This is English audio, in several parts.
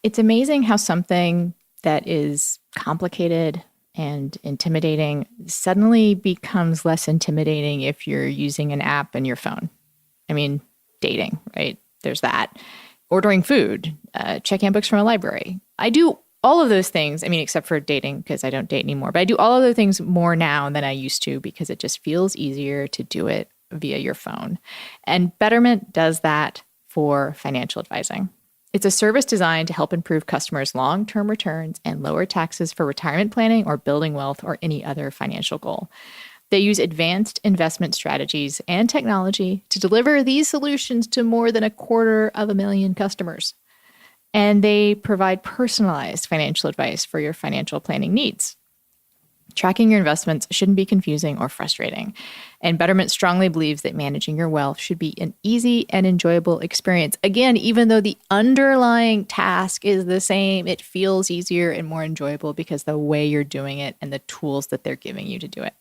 It's amazing how something that is complicated and intimidating suddenly becomes less intimidating if you're using an app in your phone. I mean, dating, right? There's that. Ordering food, checking out books from a library. I do all of those things. I mean, except for dating, because I don't date anymore. But I do all of those things more now than I used to because it just feels easier to do it via your phone. And Betterment does that for financial advising. It's a service designed to help improve customers' long-term returns and lower taxes for retirement planning or building wealth or any other financial goal. They use advanced investment strategies and technology to deliver these solutions to more than 250,000 customers. And they provide personalized financial advice for your financial planning needs. Tracking your investments shouldn't be confusing or frustrating. And Betterment strongly believes that managing your wealth should be an easy and enjoyable experience. Again, even though the underlying task is the same, it feels easier and more enjoyable because the way you're doing it and the tools that they're giving you to do it.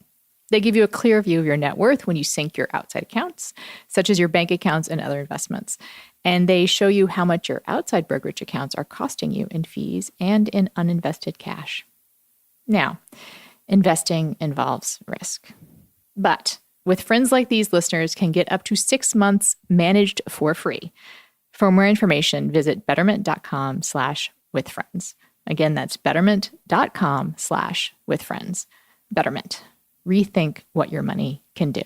They give you a clear view of your net worth when you sync your outside accounts, such as your bank accounts and other investments. And they show you how much your outside brokerage accounts are costing you in fees and in uninvested cash. Now, investing involves risk. But with friends like these, listeners can get up to 6 months managed for free. For more information, visit betterment.com/withfriends. Again, that's betterment.com/withfriends. Betterment. Rethink what your money can do.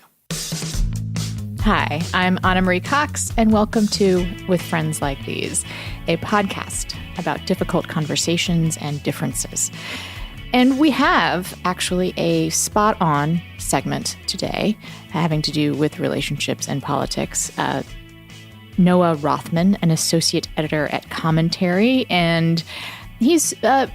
Hi, I'm Anna Marie Cox, and welcome to With Friends Like These, a podcast about difficult conversations and differences. And we have actually a spot-on segment today having to do with relationships and politics. Noah Rothman, an associate editor at Commentary, and he's a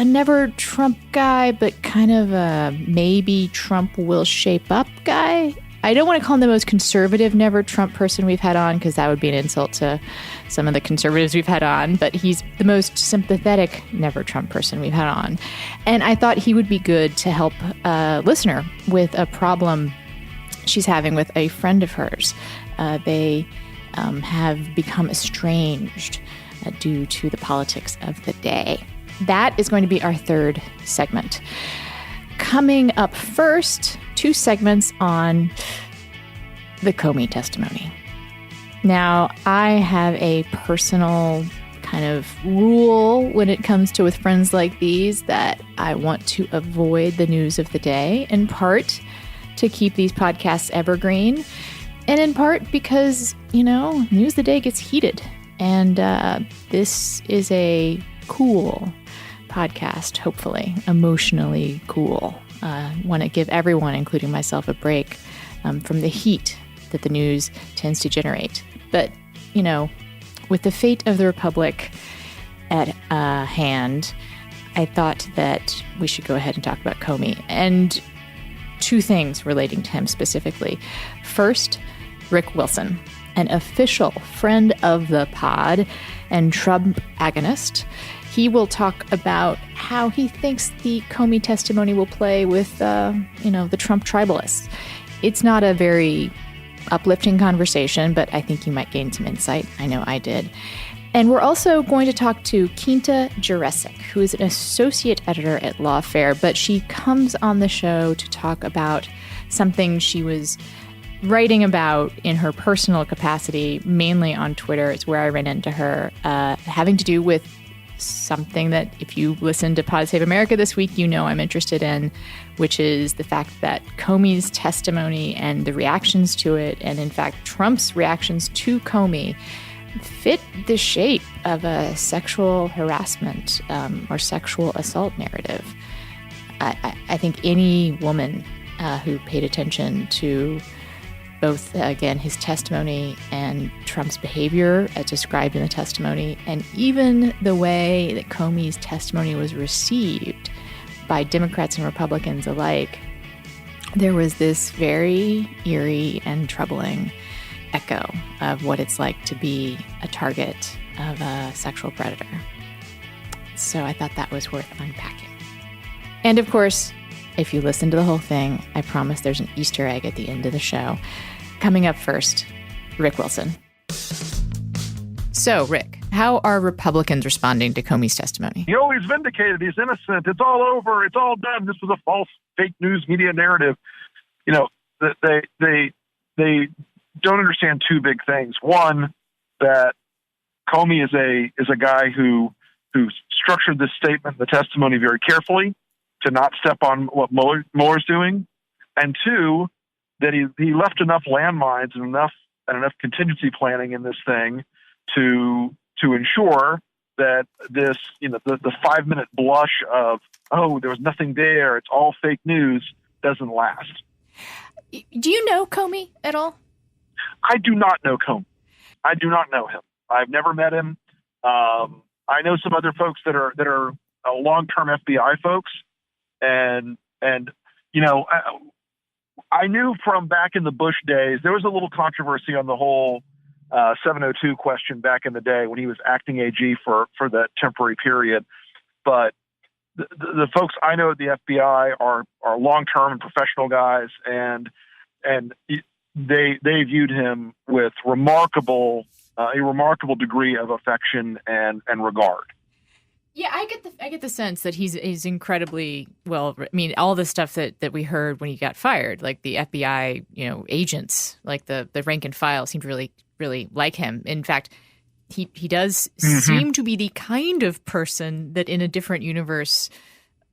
never Trump guy, but kind of a maybe Trump will shape up guy. I don't want to call him the most conservative never Trump person we've had on, because that would be an insult to some of the conservatives we've had on, but he's the most sympathetic never Trump person we've had on. And I thought he would be good to help a listener with a problem she's having with a friend of hers. They have become estranged due to the politics of the day. That is going to be our third segment. Coming up first, 2 segments on the Comey testimony. Now, I have a personal kind of rule when it comes to With Friends Like These that I want to avoid the news of the day, in part to keep these podcasts evergreen, and in part because, news of the day gets heated. And this is a cool podcast, hopefully, emotionally cool. Want to give everyone, including myself, a break from the heat that the news tends to generate. But, with the fate of the Republic at hand, I thought that we should go ahead and talk about Comey. And 2 things relating to him specifically. First, Rick Wilson, an official friend of the pod and Trump agonist. He will talk about how he thinks the Comey testimony will play with, the Trump tribalists. It's not a very uplifting conversation, but I think you might gain some insight. I know I did. And we're also going to talk to Quinta Jurecic, who is an associate editor at Lawfare, but she comes on the show to talk about something she was writing about in her personal capacity, mainly on Twitter. It's where I ran into her, having to do with something that if you listen to Pod Save America this week, I'm interested in, which is the fact that Comey's testimony and the reactions to it, and in fact, Trump's reactions to Comey, fit the shape of a sexual harassment or sexual assault narrative. I think any woman who paid attention to both, again, his testimony and Trump's behavior as described in the testimony, and even the way that Comey's testimony was received by Democrats and Republicans alike, there was this very eerie and troubling echo of what it's like to be a target of a sexual predator. So I thought that was worth unpacking. And of course, if you listen to the whole thing, I promise there's an Easter egg at the end of the show. Coming up first, Rick Wilson. So, Rick, how are Republicans responding to Comey's testimony? He's vindicated. He's innocent. It's all over. It's all done. This was a false, fake news media narrative. They don't understand two big things. One, that Comey is a guy who structured this statement, the testimony, very carefully to not step on what Mueller's doing, and two, that he left enough landmines and enough contingency planning in this thing to ensure that this, the 5-minute blush of, oh, there was nothing there, it's all fake news, doesn't last. Do you know Comey at all? I do not know Comey. I do not know him. I've never met him. I know some other folks that are long-term FBI folks, and I knew from back in the Bush days, there was a little controversy on the whole 702 question back in the day when he was acting AG for that temporary period. But the folks I know at the FBI are long-term and professional guys, and they viewed him with a remarkable degree of affection and regard. Yeah, I get the sense that he's incredibly well. I mean, all the stuff that we heard when he got fired, like the FBI, agents, like the rank and file, seemed to really like him. In fact, he does seem to be the kind of person that in a different universe,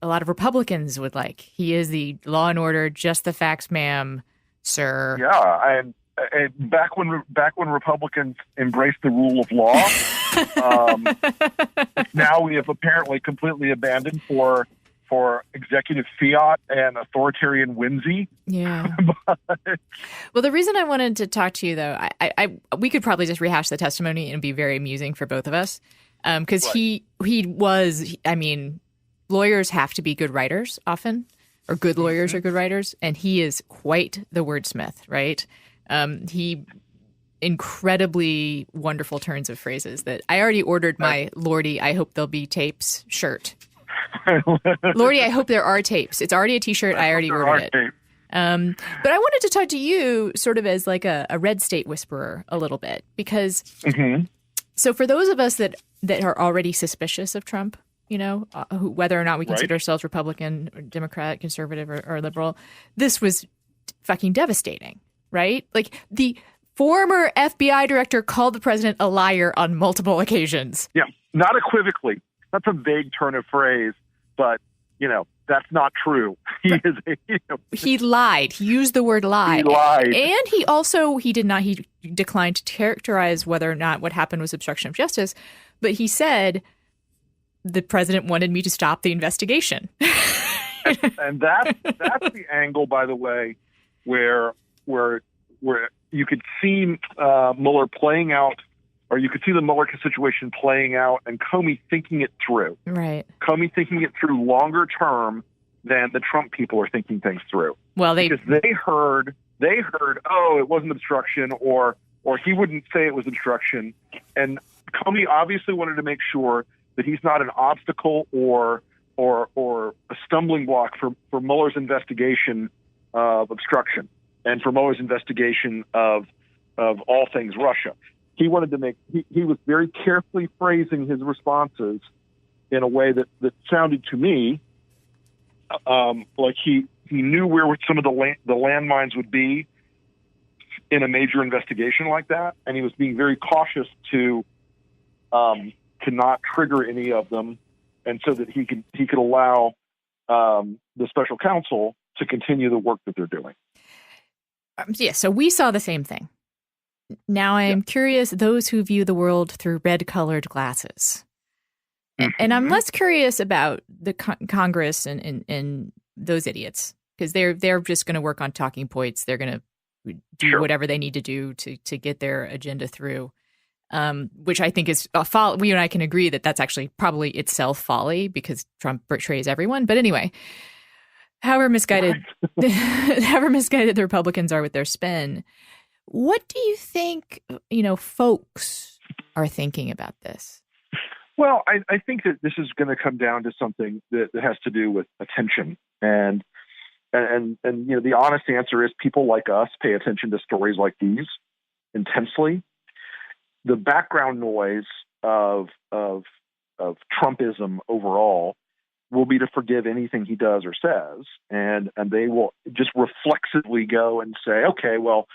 a lot of Republicans would like. He is the law and order, just the facts, ma'am, sir. Yeah, and back when Republicans embraced the rule of law, now we have apparently completely abandoned for executive fiat and authoritarian whimsy. Yeah. Well, the reason I wanted to talk to you, though, we could probably just rehash the testimony and be very amusing for both of us, because right. he was. I mean, lawyers have to be good writers often, or good lawyers are good writers, and he is quite the wordsmith, right? He incredibly wonderful turns of phrases that I already ordered my Lordy, I hope there'll be tapes shirt. Lordy, I hope there are tapes. It's already a t-shirt. I already ordered it. But I wanted to talk to you sort of as like a red state whisperer a little bit, because so for those of us that are already suspicious of Trump, whether or not we consider ourselves Republican or Democrat, conservative or liberal, this was fucking devastating. Right? Like the former FBI director called the president a liar on multiple occasions. Yeah, not equivocally. That's a vague turn of phrase, but that's not true. He lied. He used the word lie. He lied. And he declined to characterize whether or not what happened was obstruction of justice, but he said the president wanted me to stop the investigation. and that's the angle, by the way, where you could see Mueller playing out, or you could see the Mueller situation playing out, and Comey thinking it through. Right. Comey thinking it through longer term than the Trump people are thinking things through. Well, because they heard, oh, it wasn't obstruction, or he wouldn't say it was obstruction, and Comey obviously wanted to make sure that he's not an obstacle or a stumbling block for Mueller's investigation of obstruction, and for Mueller's investigation of all things Russia. He wanted to he was very carefully phrasing his responses in a way that sounded to me like he knew where some of the landmines would be in a major investigation like that, and he was being very cautious to not trigger any of them, and so that he could allow the special counsel to continue the work that they're doing. So we saw the same thing. Now I am curious, those who view the world through red-colored glasses. And I'm less curious about the Congress and those idiots, because they're just going to work on talking points. They're going to do whatever they need to do to get their agenda through, which I think is a folly. We and I can agree that that's actually probably itself folly, because Trump betrays everyone. But anyway, however misguided the Republicans are with their spin, what do you think, folks are thinking about this? Well, I think that this is going to come down to something that has to do with attention, and the honest answer is people like us pay attention to stories like these intensely, the background noise of Trumpism overall will be to forgive anything he does or says, and they will just reflexively go and say, okay, well,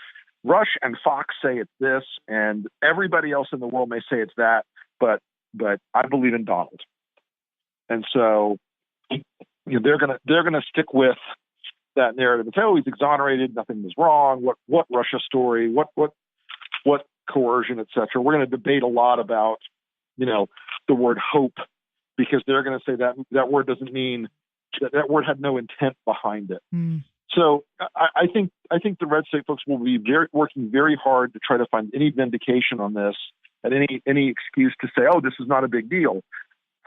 Rush and Fox say it's this, and everybody else in the world may say it's that, but I believe in Donald, and so they're gonna stick with that narrative and say, oh, he's exonerated, nothing was wrong. What Russia story? What coercion, etc. We're going to debate a lot about the word hope, because they're going to say that word doesn't mean that word had no intent behind it. Mm. So I think the red state folks will be working very hard to try to find any vindication on this and any excuse to say, oh, this is not a big deal,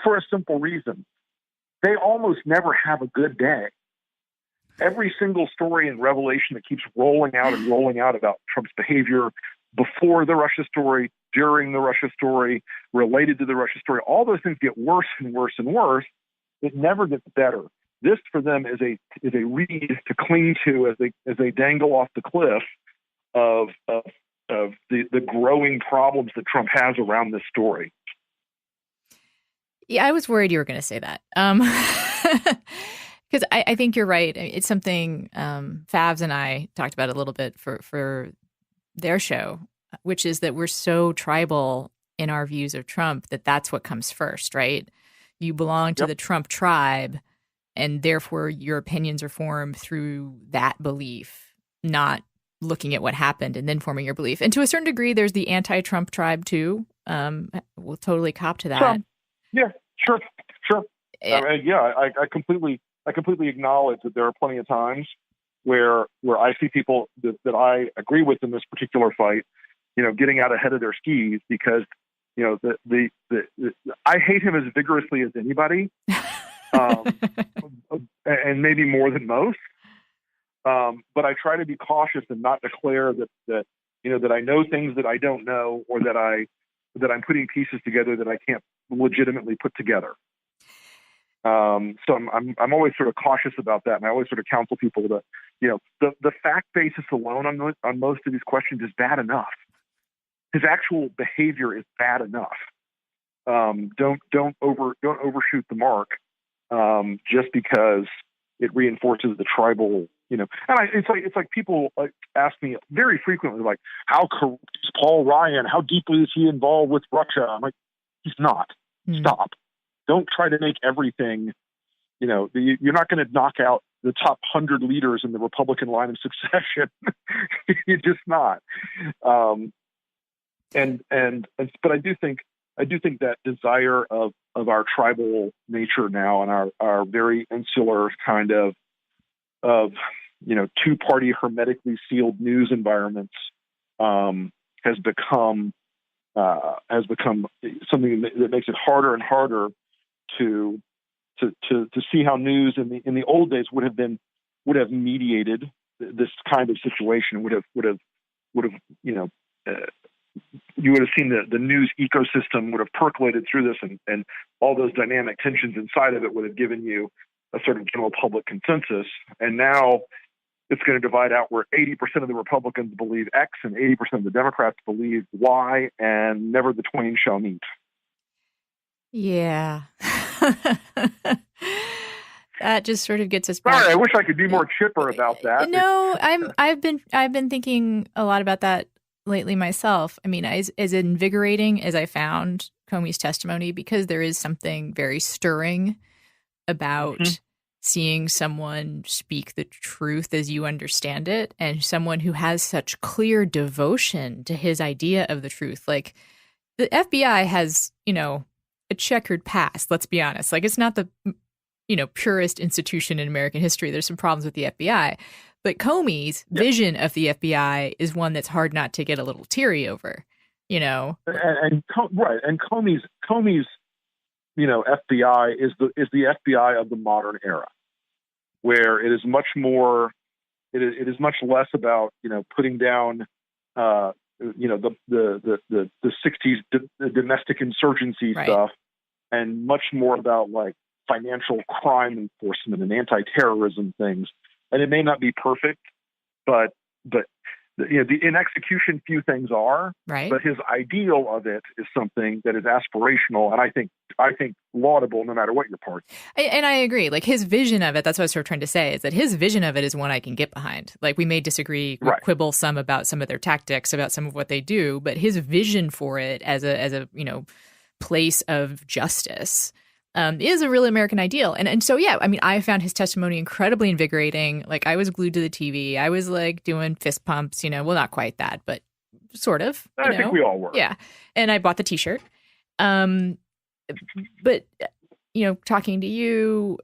for a simple reason. They almost never have a good day. Every single story in Revelation that keeps rolling out about Trump's behavior before the Russia story, during the Russia story, related to the Russia story, all those things get worse and worse and worse. It never gets better. This for them is a reed to cling to as they dangle off the cliff of the growing problems that Trump has around this story. Yeah, I was worried you were going to say that. Because I think you're right. It's something Favs and I talked about a little bit for their show, which is that we're so tribal in our views of Trump that's what comes first, right? You belong to the Trump tribe, and therefore your opinions are formed through that belief, not looking at what happened and then forming your belief. And to a certain degree, there's the anti-Trump tribe too. We'll totally cop to that. Yeah, sure. I completely acknowledge that there are plenty of times where I see people that I agree with in this particular fight, getting out ahead of their skis because, I hate him as vigorously as anybody, and maybe more than most. But I try to be cautious and not declare that I know things that I don't know, or that I'm putting pieces together that I can't legitimately put together. So I'm always sort of cautious about that, and I always sort of counsel people that the fact basis alone on most of these questions is bad enough. His actual behavior is bad enough. Don't overshoot the mark just because it reinforces the tribal. And it's like people ask me very frequently, like, how corrupt is Paul Ryan? How deeply is he involved with Russia? I'm like, he's not. Stop. Don't try to make everything, you're not going to knock out the top 100 leaders in the Republican line of succession. You're just not. But I do think that desire of our tribal nature now, and our very insular kind of two-party hermetically sealed news environments has become something that makes it harder and harder to see how news in the old days would have mediated this kind of situation, would have you would have seen the news ecosystem would have percolated through this, and all those dynamic tensions inside of it would have given you a sort of general public consensus. And now it's going to divide out where 80% of the Republicans believe X and 80% of the Democrats believe Y, and never the twain shall meet. Yeah. That just sort of gets us back. Sorry, I wish I could be more chipper about that. No, I've been thinking a lot about that lately myself. I mean, as invigorating as I found Comey's testimony, because there is something very stirring about seeing someone speak the truth as you understand it, and someone who has such clear devotion to his idea of the truth. Like, the FBI has, a checkered past, let's be honest. Like, it's not the, purest institution in American history. There's some problems with the FBI. But Comey's vision of the FBI is one that's hard not to get a little teary over, And Comey's FBI is the FBI of the modern era, where it is much more, it is much less about putting down the 60s domestic insurgency stuff, and much more about like financial crime enforcement and anti-terrorism things. And it may not be perfect, but in execution, few things are, right. But his ideal of it is something that is aspirational, and I think laudable, no matter what your party. And I agree. Like his vision of it, that's what I was sort of trying to say, is that his vision of it is one I can get behind. Like we may disagree, right. Quibble some about some of their tactics, about some of what they do, but his vision for it as a place of justice is a really American ideal. And so, yeah, I mean, I found his testimony incredibly invigorating. Like I was glued to the TV. I was like doing fist pumps, well, not quite that, but sort of. I think we all were. Yeah. And I bought the T-shirt. But, talking to you,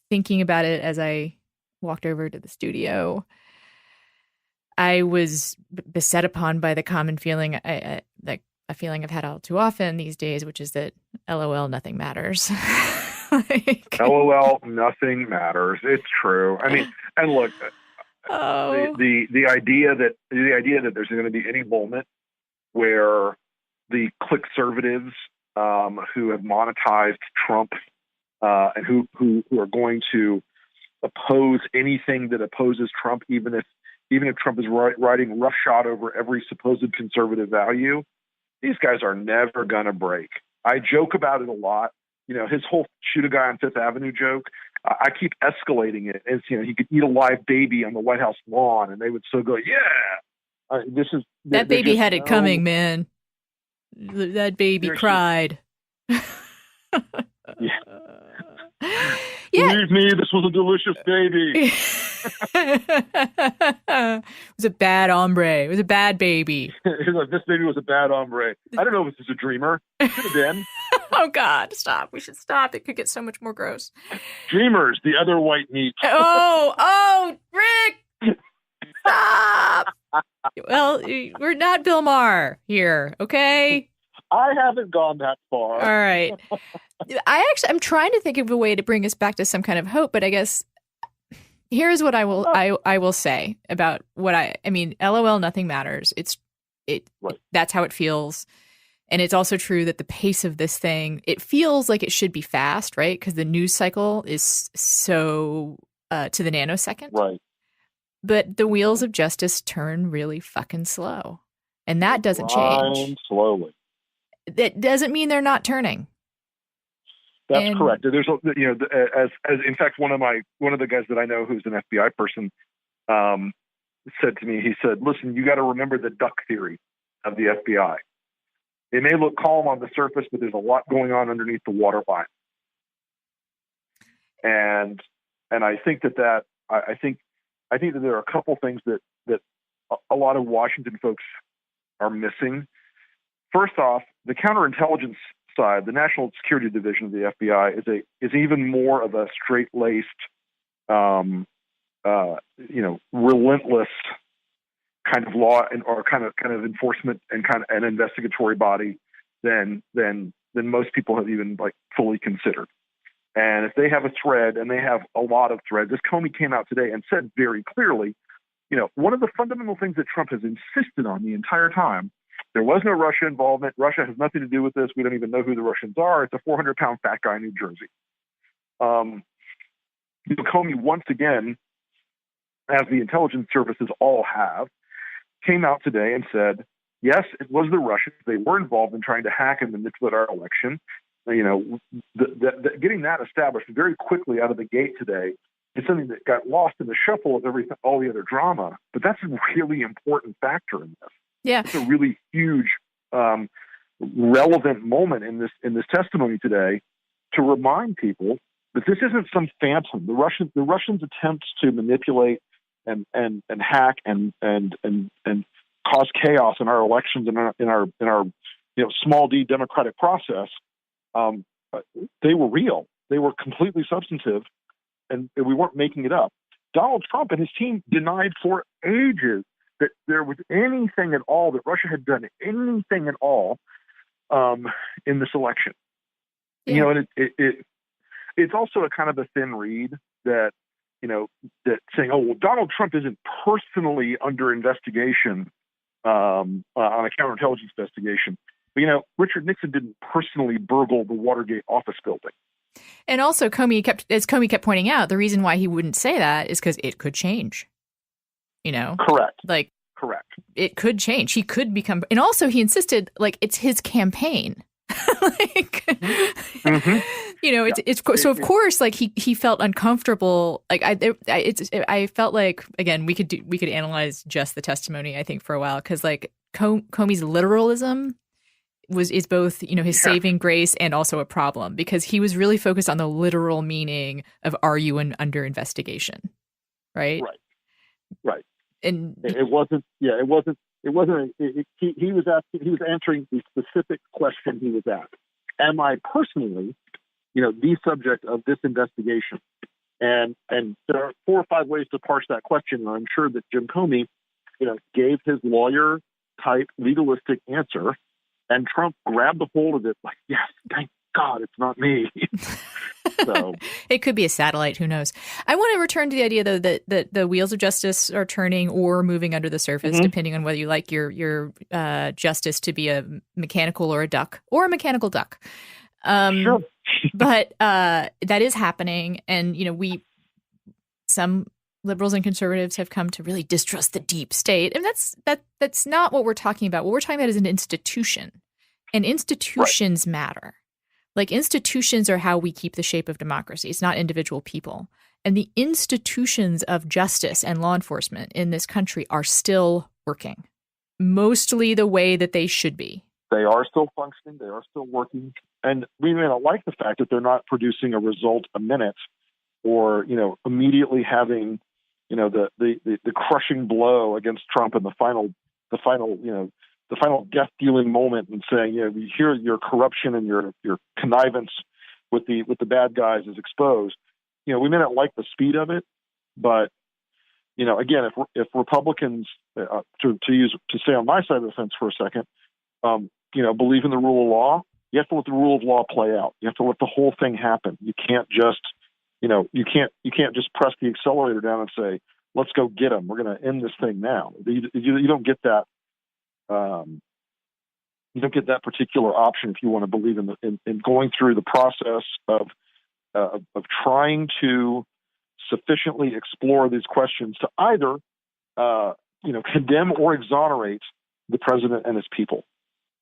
thinking about it as I walked over to the studio, I was beset upon by the common feeling, like a feeling I've had all too often these days, which is that LOL, nothing matters. LOL, nothing matters. It's true. I mean, and look, the idea that there's going to be any moment where the click-servatives who have monetized Trump and who are going to oppose anything that opposes Trump, even if Trump is riding roughshod over every supposed conservative value, these guys are never going to break. I joke about it a lot. His whole shoot a guy on Fifth Avenue joke, I keep escalating it as, he could eat a live baby on the White House lawn, and they would still go, yeah. That baby had it coming, man. That baby cried. Yeah. Believe me, this was a delicious baby. It was a bad hombre. It was a bad baby. This baby was a bad hombre. I don't know if this is a dreamer. Could have been. Oh, God, stop. We should stop. It could get so much more gross. Dreamers, the other white meat. Oh, Rick! Stop! Well, we're not Bill Maher here, okay? I haven't gone that far. All right. I'm trying to think of a way to bring us back to some kind of hope, but I guess here's what I will say about what I mean, LOL, nothing matters. Right. That's how it feels. And it's also true that the pace of this thing, it feels like it should be fast, right? Because the news cycle is so to the nanosecond. Right. But the wheels of justice turn really fucking slow. And that doesn't change. Slowly. That doesn't mean they're not turning. That's correct. There's, as in fact, one of the guys that I know who's an FBI person said to me, he said, listen, you got to remember the duck theory of the FBI. It may look calm on the surface, but there's a lot going on underneath the waterline. And I think that I think that there are a couple things that a lot of Washington folks are missing. First off, the counterintelligence side, the National Security Division of the FBI, is even more of a straight-laced, relentless kind of law or kind of enforcement and kind of an investigatory body than most people have even fully considered. And if they have a thread, and they have a lot of threads, as Comey came out today and said very clearly, one of the fundamental things that Trump has insisted on the entire time, there was no Russia involvement. Russia has nothing to do with this. We don't even know who the Russians are. It's a 400-pound fat guy in New Jersey. Comey, once again, as the intelligence services all have, came out today and said, yes, it was the Russians. They were involved in trying to hack and manipulate our election. Getting that established very quickly out of the gate today is something that got lost in the shuffle of all the other drama. But that's a really important factor in this. Yeah, it's a really huge, relevant moment in this testimony today to remind people that this isn't some phantom. The Russians' attempts to manipulate and hack and cause chaos in our elections and in our small d democratic process, they were real. They were completely substantive, and we weren't making it up. Donald Trump and his team denied for ages that there was anything at all, that Russia had done anything at all in this election. Yeah. And it's also a kind of a thin read that saying, oh, well, Donald Trump isn't personally under investigation on a counterintelligence investigation. But, Richard Nixon didn't personally burgle the Watergate office building. And also, Comey kept pointing out, the reason why he wouldn't say that is because it could change. you know? Correct. Like, Correct. it could change. He could become, and also he insisted, like, it's his campaign. Like, you know, it's so of course, like he felt uncomfortable. Like I felt like, again, we could analyze just the testimony, I think, for a while, because like Comey's literalism is both, you know, his saving grace and also a problem, because he was really focused on the literal meaning of, are you under investigation? Right. And it wasn't. Yeah, it wasn't. He was asking. He was answering the specific question he was asked. Am I personally, you know, the subject of this investigation? And there are 4 or 5 ways to parse that question. And I'm sure that Jim Comey, you know, gave his lawyer type legalistic answer, and Trump grabbed a hold of it like, yes, thank God it's not me. So it could be a satellite. Who knows? I want to return to the idea, though, that the wheels of justice are turning or moving under the surface, depending on whether you like your justice to be a mechanical or a duck or a mechanical duck. Sure. But that is happening. And, you know, some liberals and conservatives have come to really distrust the deep state. And that's not what we're talking about. What we're talking about is an institution. And institutions matter. Like, institutions are how we keep the shape of democracy. It's not individual people. And the institutions of justice and law enforcement in this country are still working, mostly the way that they should be. They are still functioning. They are still working. And we may not like the fact that they're not producing a result a minute, or, you know, immediately having, you know, the crushing blow against Trump in the final, you know, the final death-dealing moment, and saying, you know, we hear your corruption and your connivance with the bad guys is exposed. You know, we may not like the speed of it, but, you know, again, if Republicans, to stay on my side of the fence for a second, you know, believe in the rule of law, you have to let the rule of law play out. You have to let the whole thing happen. You can't just, you know, you can't just press the accelerator down and say, let's go get them. We're going to end this thing now. You don't get that. You don't get that particular option if you want to believe in going through the process of trying to sufficiently explore these questions to either, you know, condemn or exonerate the president and his people.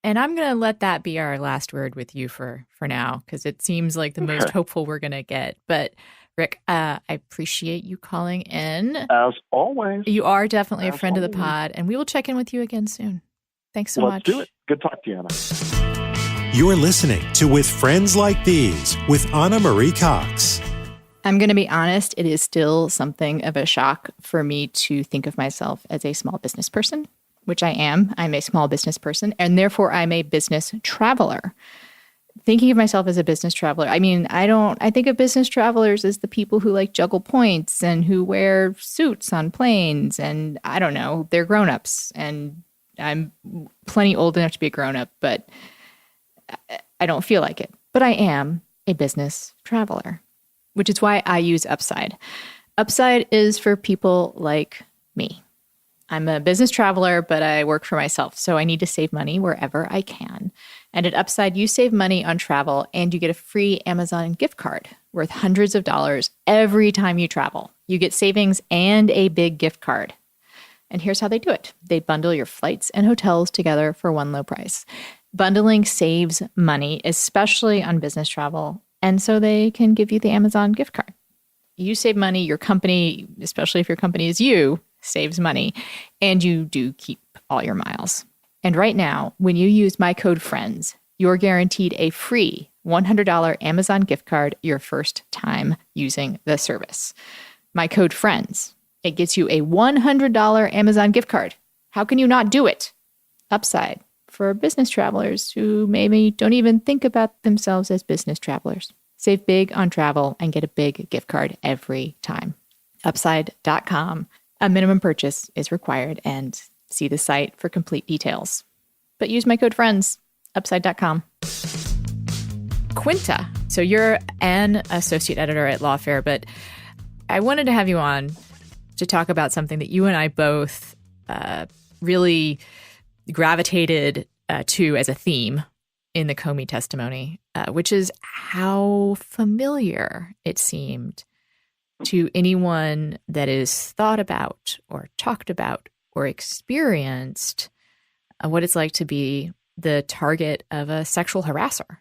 And I'm going to let that be our last word with you for now, because it seems like the most hopeful we're going to get. But Rick, I appreciate you calling in. As always. You are definitely a friend of the pod, and we will check in with you again soon. Thanks so much. Let's do it. Good talk to you, Anna. You're listening to With Friends Like These with Anna Marie Cox. I'm going to be honest, it is still something of a shock for me to think of myself as a small business person, which I am. I'm a small business person, and therefore I'm a business traveler. Thinking of myself as a business traveler, I mean, I think of business travelers as the people who like juggle points and who wear suits on planes, and I don't know, they're grown-ups, and I'm plenty old enough to be a grown-up, but I don't feel like it. But I am a business traveler, which is why I use Upside. Upside is for people like me. I'm a business traveler, but I work for myself, so I need to save money wherever I can. And at Upside, you save money on travel, and you get a free Amazon gift card worth hundreds of dollars every time you travel. You get savings and a big gift card. And here's how they do it. They bundle your flights and hotels together for one low price. Bundling saves money, especially on business travel, and so they can give you the Amazon gift card. You save money, your company, especially if your company is you, saves money, and you do keep all your miles. And right now, when you use my code FRIENDS, you're guaranteed a free $100 Amazon gift card your first time using the service. My code FRIENDS. It gets you a $100 Amazon gift card. How can you not do it? Upside for business travelers who maybe don't even think about themselves as business travelers. Save big on travel and get a big gift card every time. Upside.com. A minimum purchase is required, and see the site for complete details. But use my code FRIENDS. Upside.com. Quinta. So you're an associate editor at Lawfare, but I wanted to have you on to talk about something that you and I both really gravitated to as a theme in the Comey testimony, which is how familiar it seemed to anyone that is thought about or talked about or experienced what it's like to be the target of a sexual harasser.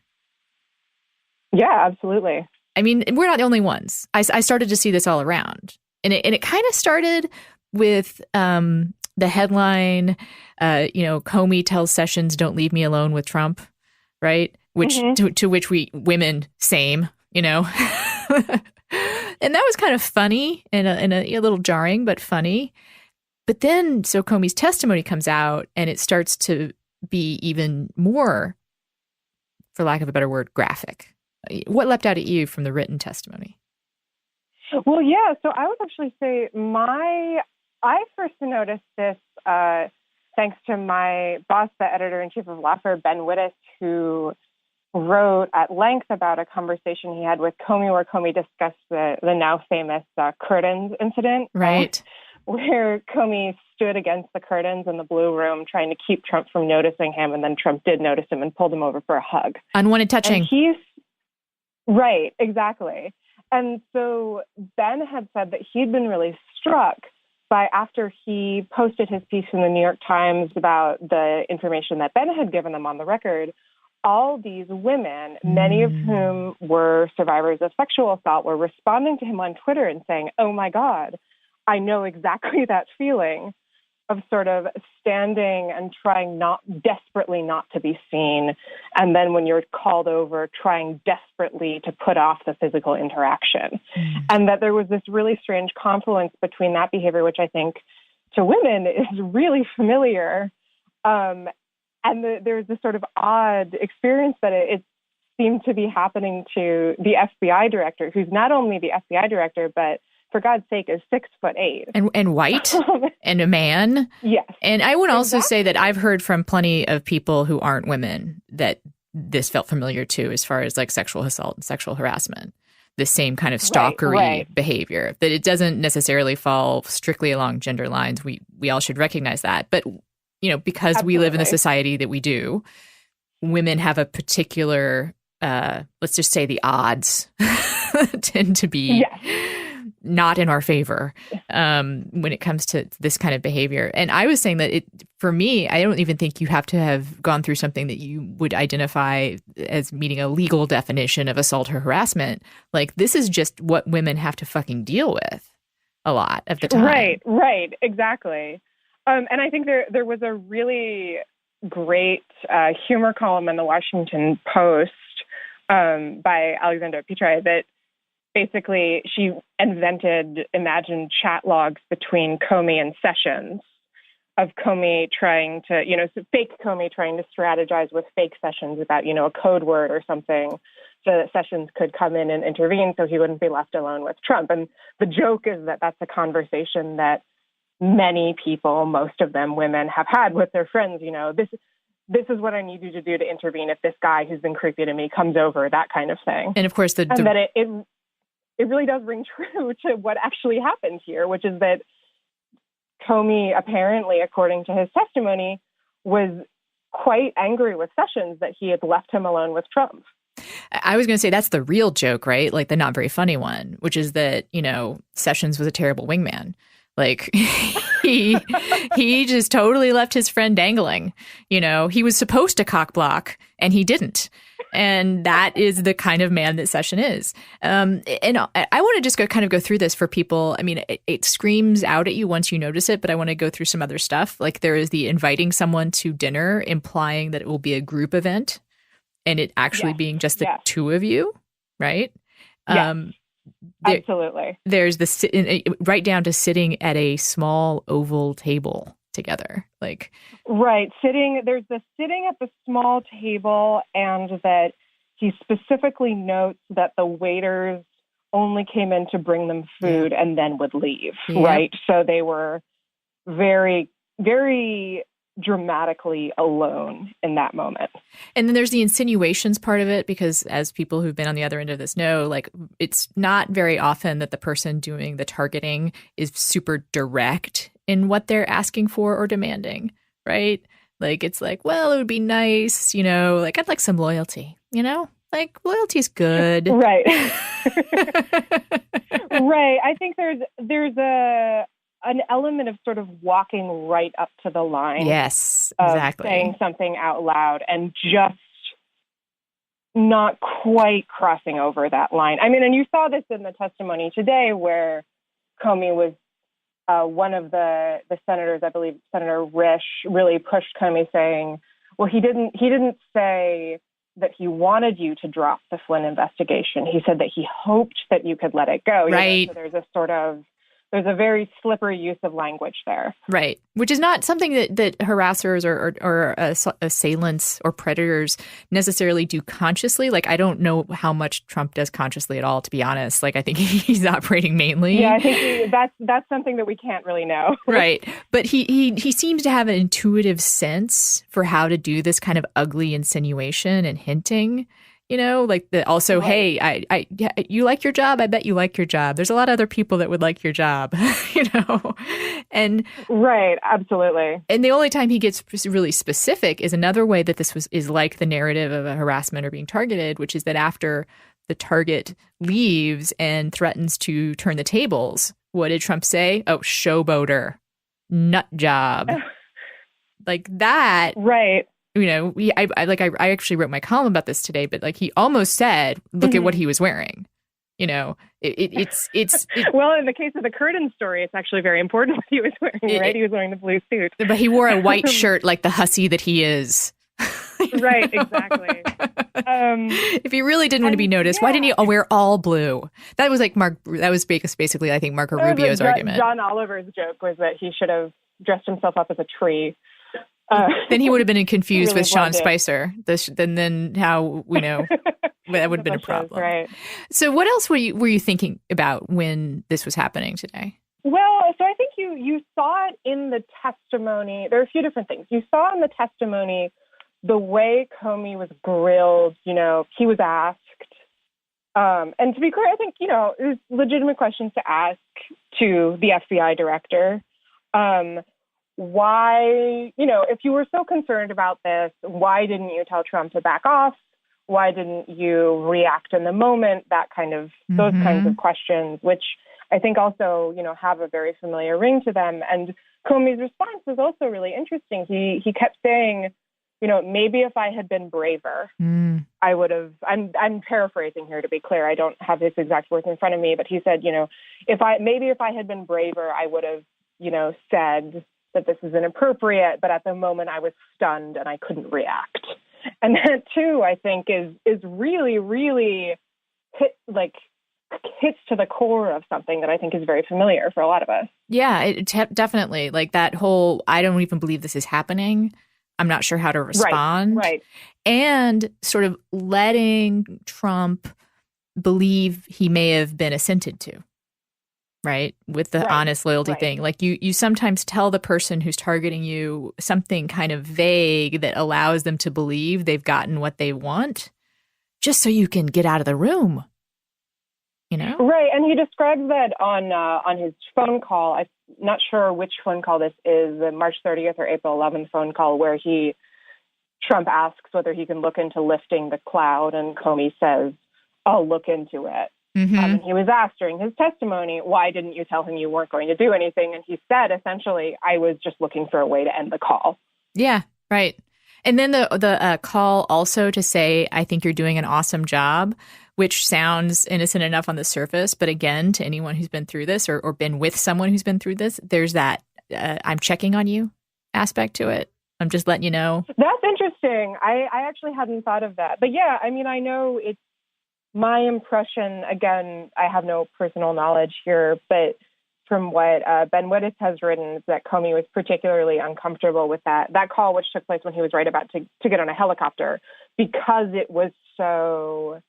Yeah, absolutely. I mean, we're not the only ones. I started to see this all around. And it kind of started with the headline, Comey tells Sessions, don't leave me alone with Trump, right? Which to which we women, same, And that was kind of funny and a little jarring, but funny. But then, so Comey's testimony comes out and it starts to be even more, for lack of a better word, graphic. What leapt out at you from the written testimony? Well, yeah. So I would actually say I first noticed this thanks to my boss, the editor-in-chief of Laffer, Ben Wittes, who wrote at length about a conversation he had with Comey, where Comey discussed the now famous curtains incident. Right. Where Comey stood against the curtains in the Blue Room trying to keep Trump from noticing him, and then Trump did notice him and pulled him over for a hug. Unwanted touching. Right, exactly. And so Ben had said that he'd been really struck by, after he posted his piece in the New York Times about the information that Ben had given them on the record, all these women, many of whom were survivors of sexual assault, were responding to him on Twitter and saying, oh my God, I know exactly that feeling of sort of standing and trying desperately not to be seen. And then when you're called over, trying desperately to put off the physical interaction. And that there was this really strange confluence between that behavior, which I think to women is really familiar. And there's this sort of odd experience that it seemed to be happening to the FBI director, who's not only the FBI director, but for God's sake, is 6'8" and white and a man. Yes. And I would also say that I've heard from plenty of people who aren't women that this felt familiar too, as far as like sexual assault and sexual harassment, the same kind of stalkery behavior, that it doesn't necessarily fall strictly along gender lines. We all should recognize that. But, because we live in the society that we do, women have a particular, let's just say the odds tend to be not in our favor when it comes to this kind of behavior. And I was saying that for me, I don't even think you have to have gone through something that you would identify as meeting a legal definition of assault or harassment. Like, this is just what women have to fucking deal with a lot of the time. Right, exactly. And I think there was a really great humor column in the Washington Post by Alexandra Petri that basically she imagined chat logs between Comey and Sessions, of Comey trying to, fake Comey trying to strategize with fake Sessions about, a code word or something, so that Sessions could come in and intervene so he wouldn't be left alone with Trump. And the joke is that that's a conversation that many people, most of them women, have had with their friends. This is what I need you to do to intervene if this guy who's been creepy to me comes over, that kind of thing. And of course, that it really does ring true to what actually happened here, which is that Comey, apparently, according to his testimony, was quite angry with Sessions that he had left him alone with Trump. I was going to say that's the real joke, right? Like the not very funny one, which is that, Sessions was a terrible wingman. Like he just totally left his friend dangling. He was supposed to cock block and he didn't. And that is the kind of man that Session is. And I want to just go through this for people. I mean, it screams out at you once you notice it, but I want to go through some other stuff. Like there is the inviting someone to dinner, implying that it will be a group event, and it actually being just the two of you, right? Absolutely. There's right down to sitting at a small oval table together. Like, right. There's the sitting at the small table, and that he specifically notes that the waiters only came in to bring them food and then would leave. Yeah. Right. So they were very, very dramatically alone in that moment. And then there's the insinuations part of it, because as people who've been on the other end of this know, like, it's not very often that the person doing the targeting is super direct in what they're asking for or demanding, right? Like, it's like, well, it would be nice, like, I'd like some loyalty, like, loyalty's good. Right. Right. I think there's an element of sort of walking right up to the line. Yes, of exactly. saying something out loud and just not quite crossing over that line. I mean, and you saw this in the testimony today where Comey was one of the senators, I believe Senator Risch, really pushed Comey saying, well, he didn't say that he wanted you to drop the Flynn investigation. He said that he hoped that you could let it go. Right. So there's a very slippery use of language there. Right. Which is not something that harassers or assailants or predators necessarily do consciously. Like, I don't know how much Trump does consciously at all, to be honest. Like, I think he's operating mainly. Yeah, I think that's something that we can't really know. Right. But he seems to have an intuitive sense for how to do this kind of ugly insinuation and hinting. You know, like also, right. Hey, you like your job? I bet you like your job. There's a lot of other people that would like your job, you know? And right, absolutely. And the only time he gets really specific is another way that this is like the narrative of a harassment or being targeted, which is that after the target leaves and threatens to turn the tables, what did Trump say? Oh, showboater, nut job. Like that. Right. You know, I actually wrote my column about this today, but like he almost said, look at what he was wearing. You know, it's well, in the case of the Curtin story, it's actually very important what he was wearing, right? He was wearing the blue suit. But he wore a white shirt like the hussy that he is. Right, exactly. If he really didn't want to be noticed, why didn't he wear all blue? That was like basically, I think, Marco Rubio's argument. John Oliver's joke was that he should have dressed himself up as a tree. Then he would have been confused really with Sean Spicer. Then how, you know, that would have been a problem. Right. So what else were you thinking about when this was happening today? Well, so I think you saw it in the testimony. There are a few different things. You saw in the testimony the way Comey was grilled. You know, he was asked, and to be clear, I think, you know, it was legitimate questions to ask to the FBI director. Why, you know, if you were so concerned about this, why didn't you tell Trump to back off? Why didn't you react in the moment? That kind of, those kinds of questions, which I think also, you know, have a very familiar ring to them. And Comey's response was also really interesting. He kept saying, you know, maybe if I had been braver, I would have, I'm paraphrasing here to be clear. I don't have his exact words in front of me, but he said, you know, if I had been braver, I would have, you know, said that this is inappropriate, but at the moment I was stunned and I couldn't react. And that too, I think is really, really hits to the core of something that I think is very familiar for a lot of us. Yeah, it definitely, like that whole, I don't even believe this is happening. I'm not sure how to respond. Right. And sort of letting Trump believe he may have been assented to. Right. With the honest loyalty thing. Like you sometimes tell the person who's targeting you something kind of vague that allows them to believe they've gotten what they want just so you can get out of the room. You know? Right. And he describes that on his phone call. I'm not sure which phone call this is, the March 30th or April 11th phone call, where Trump asks whether he can look into lifting the cloud, and Comey says, I'll look into it. And he was asked during his testimony, why didn't you tell him you weren't going to do anything? And he said, essentially, I was just looking for a way to end the call. Yeah, right. And then the call also to say, I think you're doing an awesome job, which sounds innocent enough on the surface. But again, to anyone who's been through this or been with someone who's been through this, there's that I'm checking on you aspect to it. I'm just letting you know. That's interesting. I actually hadn't thought of that. But yeah, I mean, I know it's my impression, again, I have no personal knowledge here, but from what Ben Wittes has written, is that Comey was particularly uncomfortable with that call, which took place when he was right about to get on a helicopter, because it was so,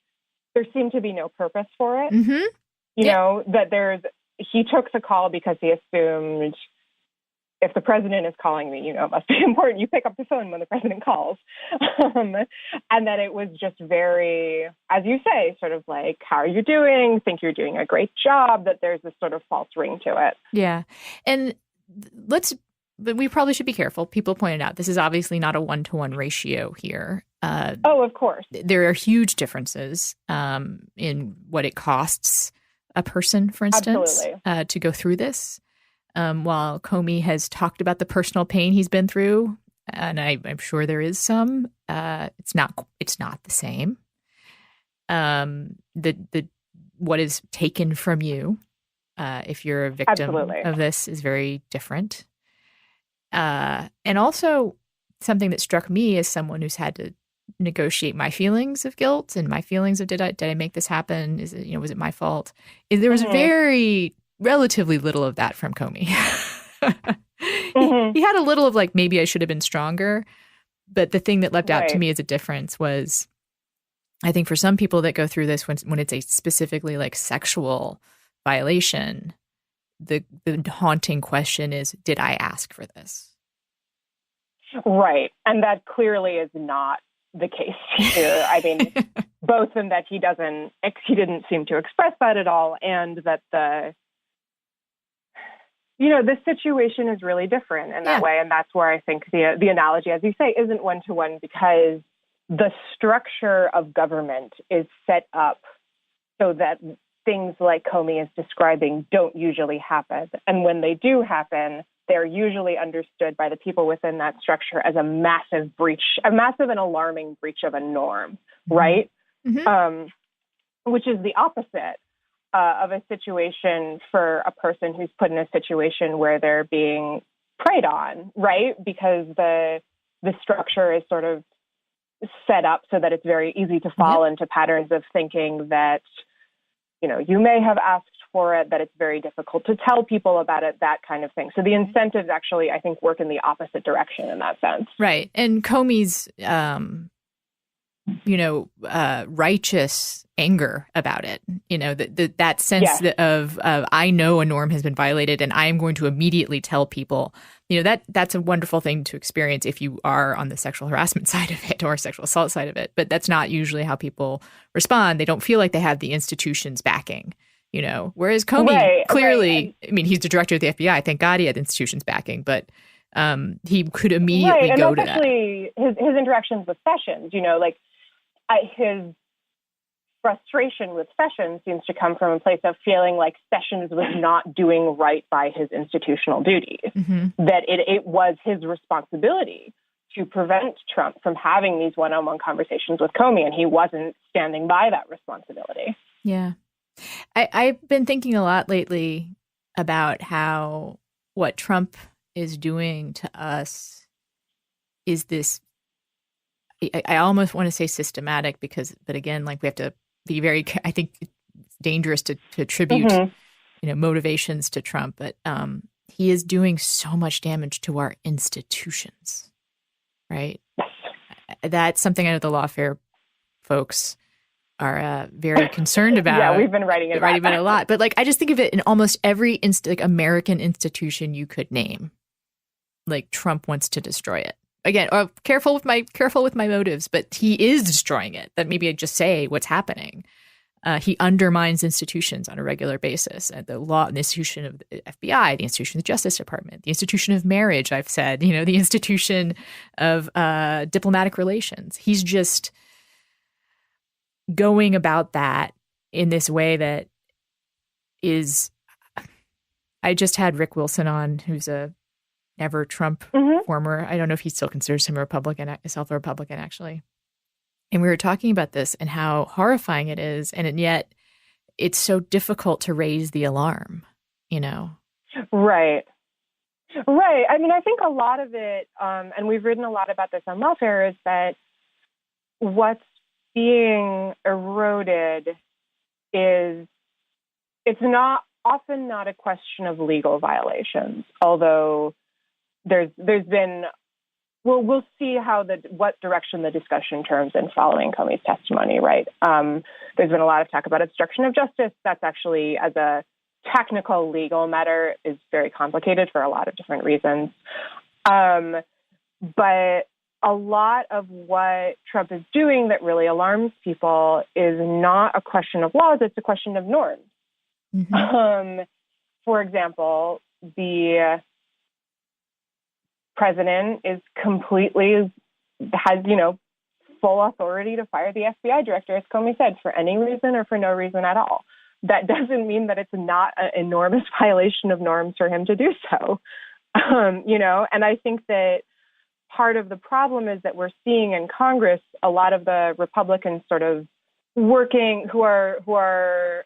there seemed to be no purpose for it. You know, that he took the call because he assumed, if the president is calling me, you know, it must be important. You pick up the phone when the president calls. And that it was just very, as you say, sort of like, how are you doing? Think you're doing a great job, that there's this sort of false ring to it. Yeah. And but we probably should be careful. People pointed out, this is obviously not a 1-to-1 ratio here. Of course. There are huge differences in what it costs a person, for instance, Absolutely. to go through this. While Comey has talked about the personal pain he's been through, and I'm sure there is some, it's not the same. The what is taken from you, if you're a victim Absolutely. of this, is very different. And also something that struck me as someone who's had to negotiate my feelings of guilt and my feelings of did I make this happen? Is it, was it my fault? There was very relatively little of that from Comey. He had a little of like, maybe I should have been stronger. But the thing that leapt out to me as a difference was, I think for some people that go through this, when it's a specifically like sexual violation, the haunting question is, did I ask for this? Right. And that clearly is not the case here. I mean, both in that he didn't seem to express that at all, and that the situation is really different in that way. And that's where I think the analogy, as you say, isn't one-to-one, because the structure of government is set up so that things like Comey is describing don't usually happen. And when they do happen, they're usually understood by the people within that structure as a massive and alarming breach of a norm, right? Which is the opposite of a situation for a person who's put in a situation where they're being preyed on, right? Because the structure is sort of set up so that it's very easy to fall into patterns of thinking that, you may have asked for it, that it's very difficult to tell people about it, that kind of thing. So the incentives actually, I think, work in the opposite direction in that sense. Right. And Comey's, righteous anger about it, that sense of I know a norm has been violated and I am going to immediately tell people, that's a wonderful thing to experience if you are on the sexual harassment side of it or sexual assault side of it. But that's not usually how people respond. They don't feel like they have the institution's backing, whereas Comey clearly, I mean, he's the director of the FBI. Thank God he had the institution's backing, but he could immediately go to that. Actually, his interactions with Sessions, his frustration with Sessions seems to come from a place of feeling like Sessions was not doing right by his institutional duties, that it was his responsibility to prevent Trump from having these one-on-one conversations with Comey, and he wasn't standing by that responsibility. Yeah. I've been thinking a lot lately about how what Trump is doing to us is this, I almost want to say systematic, but again, like we have to be very, I think it's dangerous to attribute, motivations to Trump, but he is doing so much damage to our institutions, right? That's something I know the lawfare folks are very concerned about. Yeah, we've been writing about it a lot. But like, I just think of it in almost every American institution you could name. Like Trump wants to destroy it. Again, careful with my motives, but he is destroying it. That maybe I just say what's happening. He undermines institutions on a regular basis. The law, the institution of the FBI, the institution of the Justice Department, the institution of marriage, I've said, the institution of diplomatic relations. He's just going about that in this way that is, I just had Rick Wilson on, who's a never Trump former. I don't know if he still considers him himself a Republican, actually. And we were talking about this and how horrifying it is. And yet it's so difficult to raise the alarm, Right. Right. I mean, I think a lot of it, and we've written a lot about this on Lawfare, is that what's being eroded is, it's often not a question of legal violations, although there's been, we'll see what direction the discussion turns in following Comey's testimony, right? There's been a lot of talk about obstruction of justice. That's actually, as a technical legal matter, is very complicated for a lot of different reasons. But a lot of what Trump is doing that really alarms people is not a question of laws, it's a question of norms. For example, the president has full authority to fire the FBI director, as Comey said, for any reason or for no reason at all. that doesn't mean that it's not an enormous violation of norms for him to do so. And I think that part of the problem is that we're seeing in Congress a lot of the Republicans sort of working who are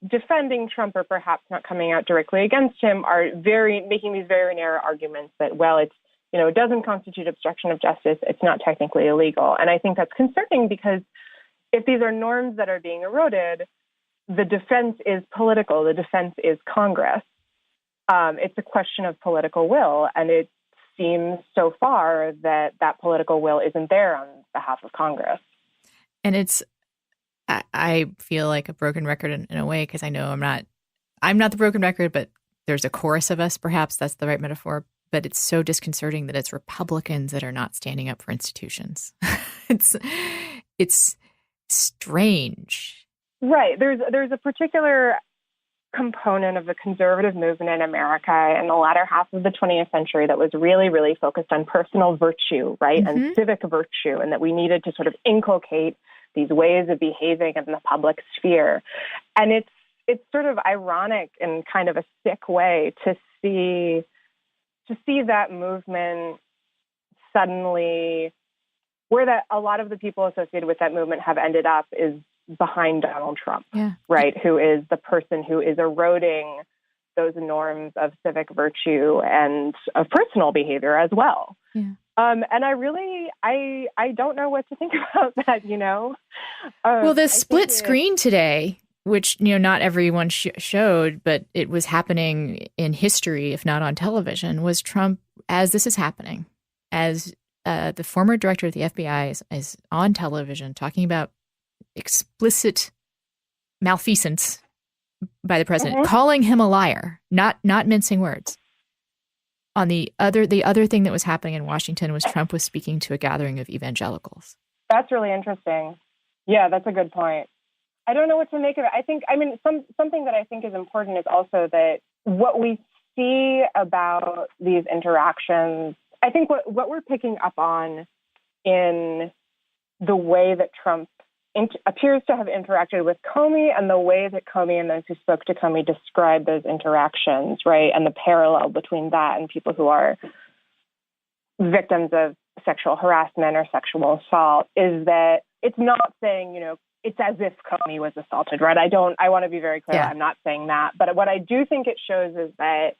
defending Trump or perhaps not coming out directly against him are making these very narrow arguments that, well, it's, it doesn't constitute obstruction of justice. It's not technically illegal. And I think that's concerning because if these are norms that are being eroded, the defense is political. The defense is Congress. It's a question of political will. And it seems so far that political will isn't there on behalf of Congress. And I feel like a broken record in a way, because I know I'm not the broken record, but there's a chorus of us, perhaps that's the right metaphor. But it's so disconcerting that it's Republicans that are not standing up for institutions. It's strange. Right. There's a particular component of the conservative movement in America in the latter half of the 20th century that was really, really focused on personal virtue, right, and civic virtue, and that we needed to sort of inculcate these ways of behaving in the public sphere. And it's sort of ironic in kind of a sick way to see that movement suddenly, where that a lot of the people associated with that movement have ended up is behind Donald Trump, right? Who is the person who is eroding those norms of civic virtue and of personal behavior as well. Yeah. And I don't know what to think about that, Well, the split screen today, which, not everyone showed, but it was happening in history, if not on television, was Trump, as this is happening, as the former director of the FBI is on television talking about explicit malfeasance by the president, calling him a liar, not mincing words. On the other thing that was happening in Washington was Trump was speaking to a gathering of evangelicals. That's really interesting. Yeah, that's a good point. I don't know what to make of it. Something that I think is important is also that what we see about these interactions, I think what we're picking up on in the way that Trump appears to have interacted with Comey and the way that Comey and those who spoke to Comey describe those interactions, right? And the parallel between that and people who are victims of sexual harassment or sexual assault is that it's not saying, it's as if Comey was assaulted, right? I want to be very clear. Yeah. I'm not saying that. But what I do think it shows is that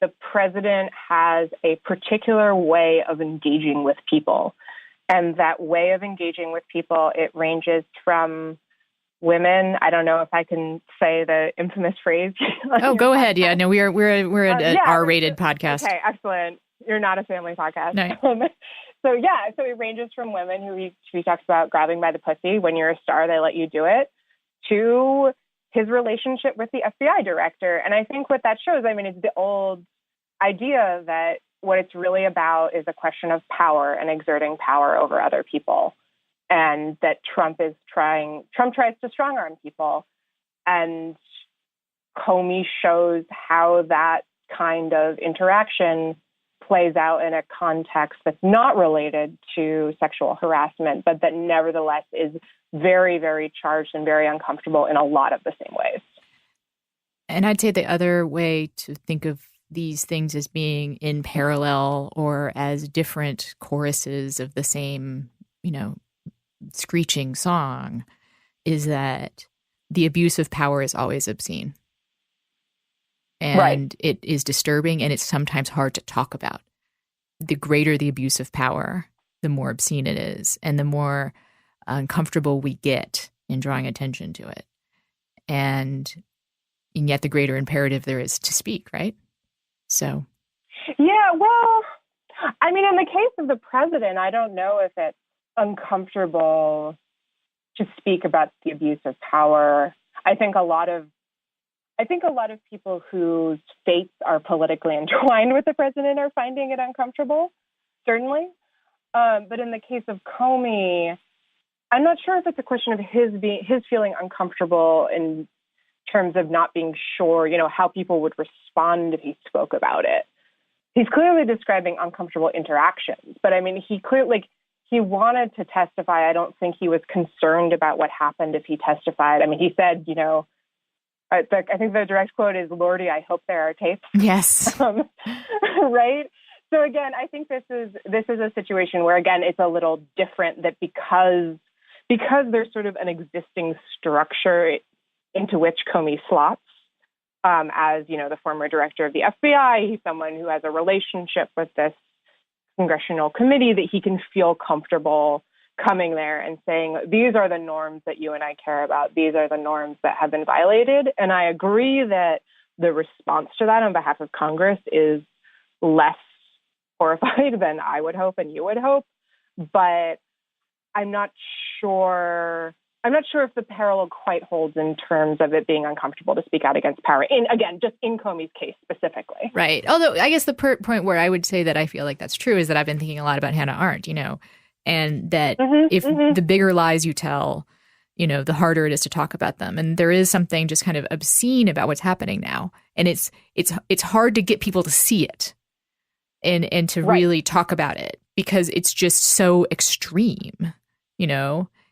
the president has a particular way of engaging with people. And that way of engaging with people, it ranges from women. I don't know if I can say the infamous phrase. Oh, go ahead. Yeah, no, we're an R-rated podcast. Okay, excellent. You're not a family podcast. No. So it ranges from women who he talks about grabbing by the pussy. When you're a star, they let you do it, to his relationship with the FBI director. And I think what that shows, it's the old idea that what it's really about is a question of power and exerting power over other people. And that Trump tries to strong arm people. And Comey shows how that kind of interaction plays out in a context that's not related to sexual harassment, but that nevertheless is very, very charged and very uncomfortable in a lot of the same ways. And I'd say the other way to think of these things as being in parallel or as different choruses of the same, screeching song is that the abuse of power is always obscene. And It is disturbing, and it's sometimes hard to talk about. The greater the abuse of power, the more obscene it is, and the more uncomfortable we get in drawing attention to it. And yet the greater imperative there is to speak, right? So. Yeah, well, in the case of the president, I don't know if it's uncomfortable to speak about the abuse of power. I think a lot of people whose fates are politically entwined with the president are finding it uncomfortable, certainly. But in the case of Comey, I'm not sure if it's a question of his feeling uncomfortable in terms of not being sure, how people would respond if he spoke about it. He's clearly describing uncomfortable interactions, but he wanted to testify. I don't think he was concerned about what happened if he testified. He said, I think the direct quote is, "Lordy, I hope there are tapes." Yes. Right. So again, I think this is a situation where, again, it's a little different, that because there's sort of an existing structure into which Comey slots, as, the former director of the FBI, he's someone who has a relationship with this congressional committee, that he can feel comfortable coming there and saying, these are the norms that you and I care about. These are the norms that have been violated. And I agree that the response to that on behalf of Congress is less horrified than I would hope and you would hope. But I'm not sure if the parallel quite holds in terms of it being uncomfortable to speak out against power. Just in Comey's case specifically. Right. Although I guess the point where I would say that I feel like that's true is that I've been thinking a lot about Hannah Arendt, and that the bigger lies you tell, the harder it is to talk about them. And there is something just kind of obscene about what's happening now. And it's hard to get people to see it and to really talk about it, because it's just so extreme,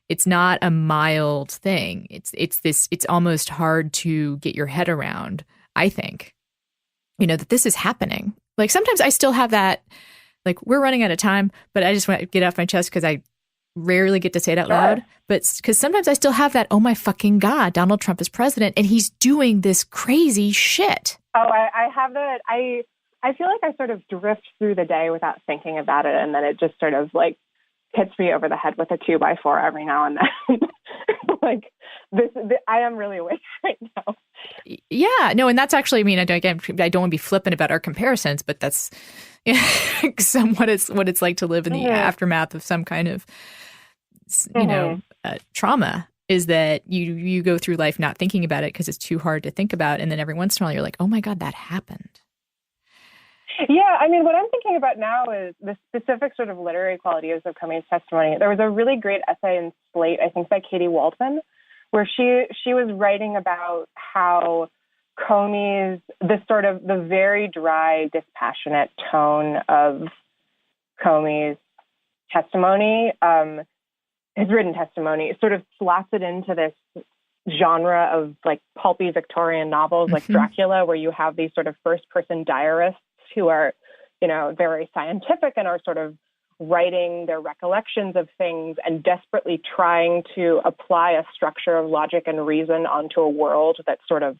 It's not a mild thing. It's almost hard to get your head around, I think, that this is happening. Like, sometimes I still have that, like, we're running out of time, but I just want to get off my chest because I rarely get to say it out loud. But because sometimes I still have that, oh my fucking God, Donald Trump is president and he's doing this crazy shit. Oh, I have that. I feel like I sort of drift through the day without thinking about it. And then it just sort of like hits me over the head with a 2x4 every now and then. Like I am really awake right now. Yeah, no. And that's actually, I don't want to be flippant about our comparisons, but that's somewhat what it's like to live in the aftermath of some kind of, trauma, is that you go through life not thinking about it because it's too hard to think about. And then every once in a while you're like, oh my God, that happened. Yeah, what I'm thinking about now is the specific sort of literary qualities of Comey's testimony. There was a really great essay in Slate, I think by Katie Waldman, where she was writing about how Comey's, the very dry, dispassionate tone of Comey's testimony, his written testimony, sort of slots it into this genre of like pulpy Victorian novels like Dracula, where you have these sort of first-person diarists who are, very scientific and are sort of writing their recollections of things and desperately trying to apply a structure of logic and reason onto a world that's sort of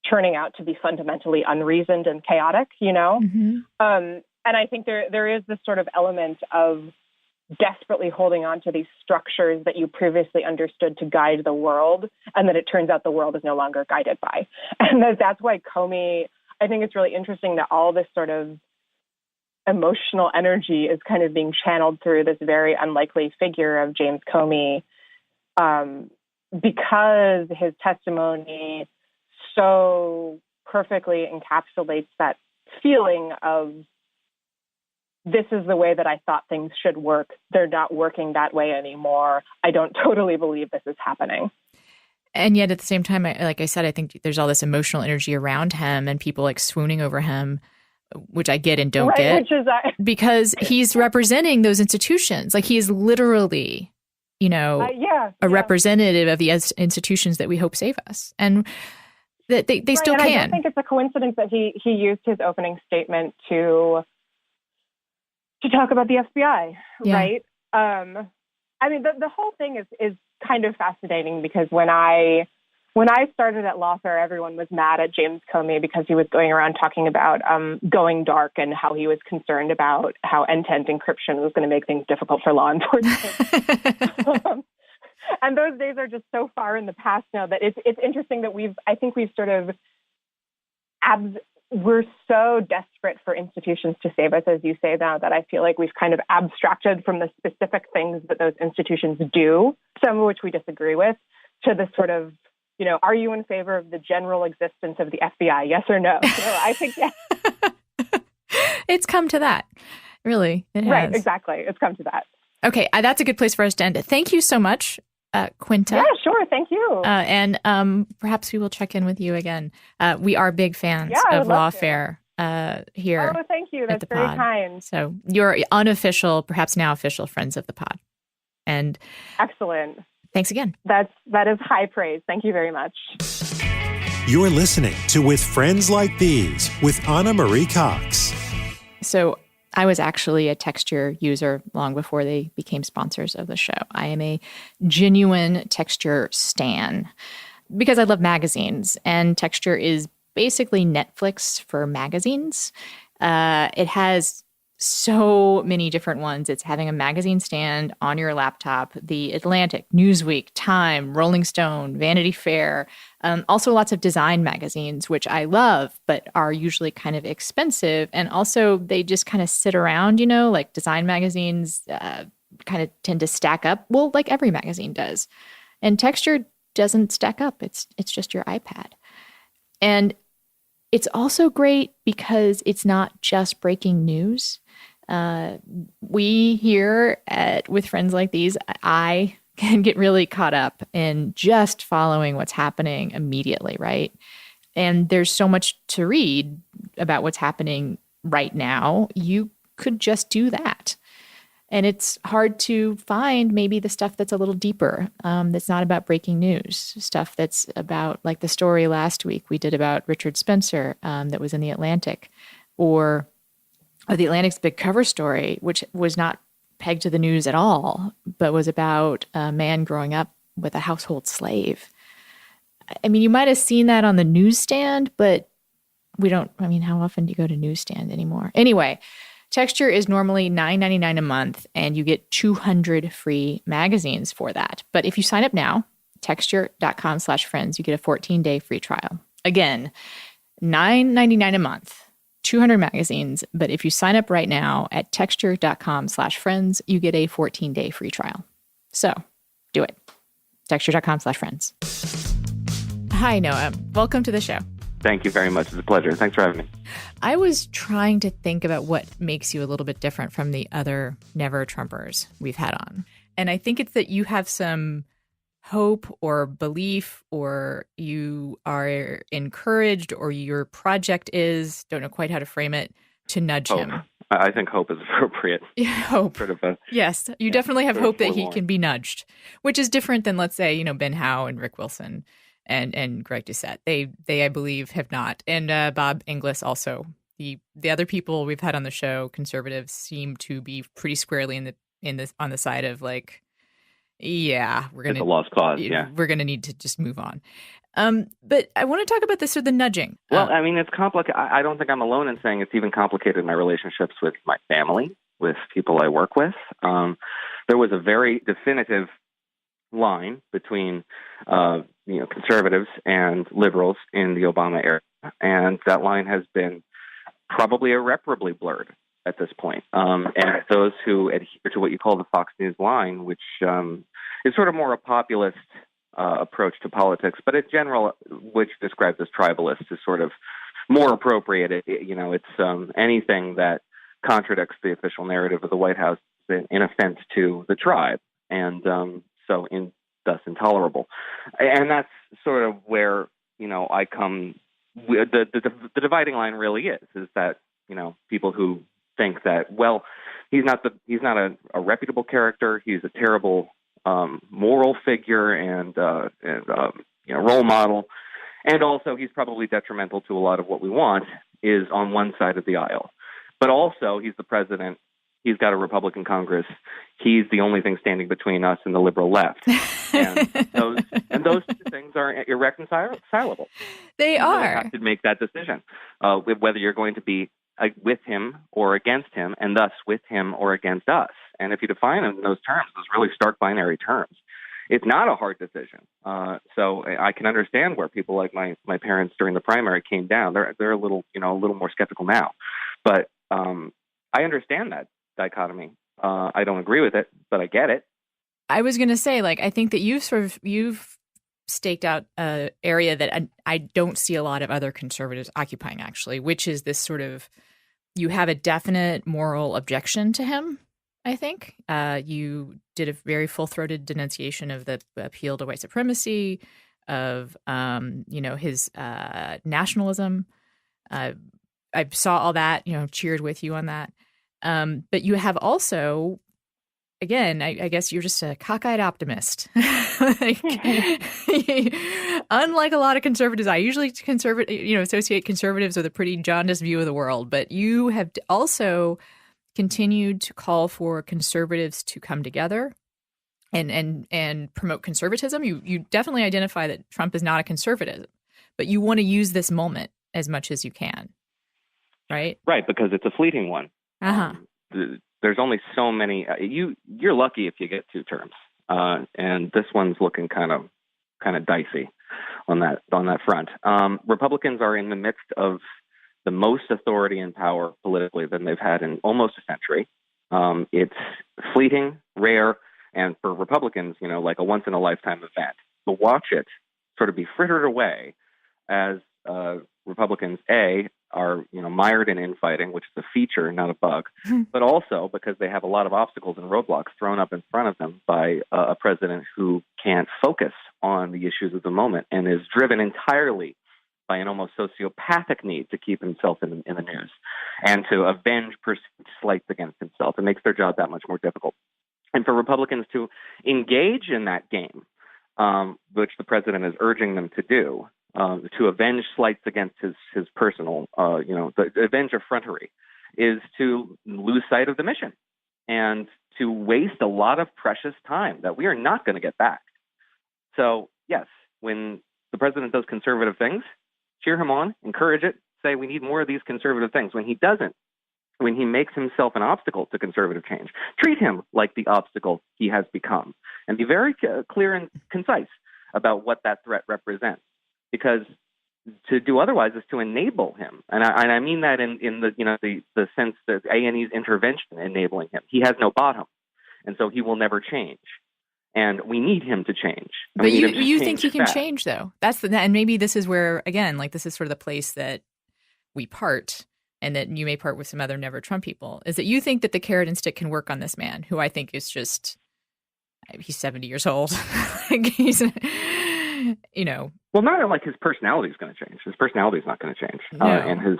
turning out to be fundamentally unreasoned and chaotic, And I think there is this sort of element of desperately holding on to these structures that you previously understood to guide the world, and that it turns out the world is no longer guided by. And that's why Comey, I think it's really interesting that all this sort of emotional energy is kind of being channeled through this very unlikely figure of James Comey, because his testimony so perfectly encapsulates that feeling of, this is the way that I thought things should work. They're not working that way anymore. I don't totally believe this is happening. And yet at the same time, like I said, I think there's all this emotional energy around him and people like swooning over him, which I get and don't get, because he's representing those institutions. Like, he is literally, a representative of the institutions that we hope save us. And that they still can. I don't think it's a coincidence that he used his opening statement to talk about the FBI, right? The whole thing is kind of fascinating, because when I started at Lawfare, everyone was mad at James Comey because he was going around talking about going dark and how he was concerned about how end-to-end encryption was going to make things difficult for law enforcement. And those days are just so far in the past now that it's interesting that we're so desperate for institutions to save us, as you say now, that I feel like we've kind of abstracted from the specific things that those institutions do, some of which we disagree with, to the sort of, are you in favor of the general existence of the FBI? Yes or no? So I think yes. It's come to that. Really, it has. Right, exactly. It's come to that. Okay, that's a good place for us to end it. Thank you so much, Quinta. Yeah, sure. Thank you. And perhaps we will check in with you again. We are big fans of Lawfare here. Oh, thank you. That's very kind. So you're unofficial, perhaps now official friends of the pod. And excellent. Thanks again. That is high praise. Thank you very much. You're listening to With Friends Like These with Anna Marie Cox. So I was actually a Texture user long before they became sponsors of the show. I am a genuine Texture stan because I love magazines, and Texture is basically Netflix for magazines. It has so many different ones. It's having a magazine stand on your laptop, The Atlantic, Newsweek, Time, Rolling Stone, Vanity Fair, also lots of design magazines, which I love, but are usually kind of expensive. And also they just kind of sit around, like design magazines kind of tend to stack up. Well, like every magazine does. And Texture doesn't stack up. It's just your iPad. And it's also great because it's not just breaking news. We here With Friends Like These, I can get really caught up in just following what's happening immediately, right? And there's so much to read about what's happening right now. You could just do that. And it's hard to find maybe the stuff that's a little deeper, that's not about breaking news, stuff that's about, like the story last week we did about Richard Spencer that was in The Atlantic, or The Atlantic's big cover story, which was not pegged to the news at all, but was about a man growing up with a household slave. I mean, you might have seen that on the newsstand, but how often do you go to newsstand anymore? Anyway, Texture is normally $9.99 a month, and you get 200 free magazines for that. But if you sign up now, texture.com/friends, you get a 14-day free trial. Again, $9.99 a month. 200 magazines, but if you sign up right now at texture.com/friends, you get a 14-day free trial. So do it. Texture.com/friends. Hi, Noah. Welcome to the show. Thank you very much. It's a pleasure. Thanks for having me. I was trying to think about what makes you a little bit different from the other Never Trumpers we've had on. And I think it's that you have some hope or belief, or you are encouraged, or your project is, don't know quite how to frame it, to nudge hope. him. I think hope is appropriate. Yeah, hope. Yes, you definitely have hope that he can be nudged, which is different than, let's say, Ben Howe and Rick Wilson and Greg Doucette. They I believe have not, and Bob Inglis also. The other people we've had on the show, conservatives, seem to be pretty squarely on the side of like, yeah, it's a lost cause. Yeah, we're gonna need to just move on. But I want to talk about this sort of the nudging. Well, it's complicated. I don't think I'm alone in saying it's even complicated in my relationships with my family, with people I work with. There was a very definitive line between conservatives and liberals in the Obama era, and that line has been probably irreparably blurred at this point. And those who adhere to what you call the Fox News line, which is sort of more a populist approach to politics, but in general, which describes as tribalist, is sort of more appropriate. It's anything that contradicts the official narrative of the White House in offense to the tribe, and thus intolerable. And that's sort of where I come. The dividing line really is that people who think that, well, he's not a reputable character, he's a terrible moral figure and role model, and also he's probably detrimental to a lot of what we want, is on one side of the aisle. But also he's the president, he's got a Republican Congress, he's the only thing standing between us and the liberal left. And those two things are irreconcilable. They are. You have to make that decision, whether you're going to be with him or against him, and thus with him or against us. And if you define it in those terms, those really stark binary terms, it's not a hard decision. So I can understand where people like my parents during the primary came down. They're a little more skeptical now, but I understand that dichotomy. I don't agree with it, but I get it. I was going to say, I think that you've staked out an area that I don't see a lot of other conservatives occupying, actually, which is this sort of, you have a definite moral objection to him, I think. You did a very full-throated denunciation of the appeal to white supremacy, of, his nationalism. I saw all that, cheered with you on that. But you have also, again, I guess you're just a cockeyed optimist. Unlike a lot of conservatives, I usually associate conservatives with a pretty jaundiced view of the world. But you have also continued to call for conservatives to come together and promote conservatism. You definitely identify that Trump is not a conservative, but you want to use this moment as much as you can, right? Right, because it's a fleeting one. There's only so many. You're lucky if you get 2 terms, and this one's looking kind of dicey on that front. Republicans are in the midst of the most authority and power politically than they've had in almost a century. It's fleeting, rare, and for Republicans, like a once in a lifetime event. To watch it sort of be frittered away as Republicans are mired in infighting, which is a feature, not a bug, but also because they have a lot of obstacles and roadblocks thrown up in front of them by a president who can't focus on the issues of the moment and is driven entirely by an almost sociopathic need to keep himself in the news and to avenge perceived slights against himself. It makes their job that much more difficult. And for Republicans to engage in that game, which the president is urging them to do, to avenge slights against his personal, the avenge effrontery, is to lose sight of the mission and to waste a lot of precious time that we are not going to get back. So, yes, when the president does conservative things, cheer him on, encourage it, say we need more of these conservative things. When he doesn't, when he makes himself an obstacle to conservative change, treat him like the obstacle he has become and be very clear and concise about what that threat represents. Because to do otherwise is to enable him, and I mean that in the sense that A&E's intervention enabling him. He has no bottom, and so he will never change. And we need him to change. But you think he can change, though? And maybe this is where, again, this is sort of the place that we part, and that you may part with some other Never Trump people, is that you think that the carrot and stick can work on this man, who I think is just, he's 70 years old. He's, Well, not like his personality is going to change. His personality is not going to change, no. And his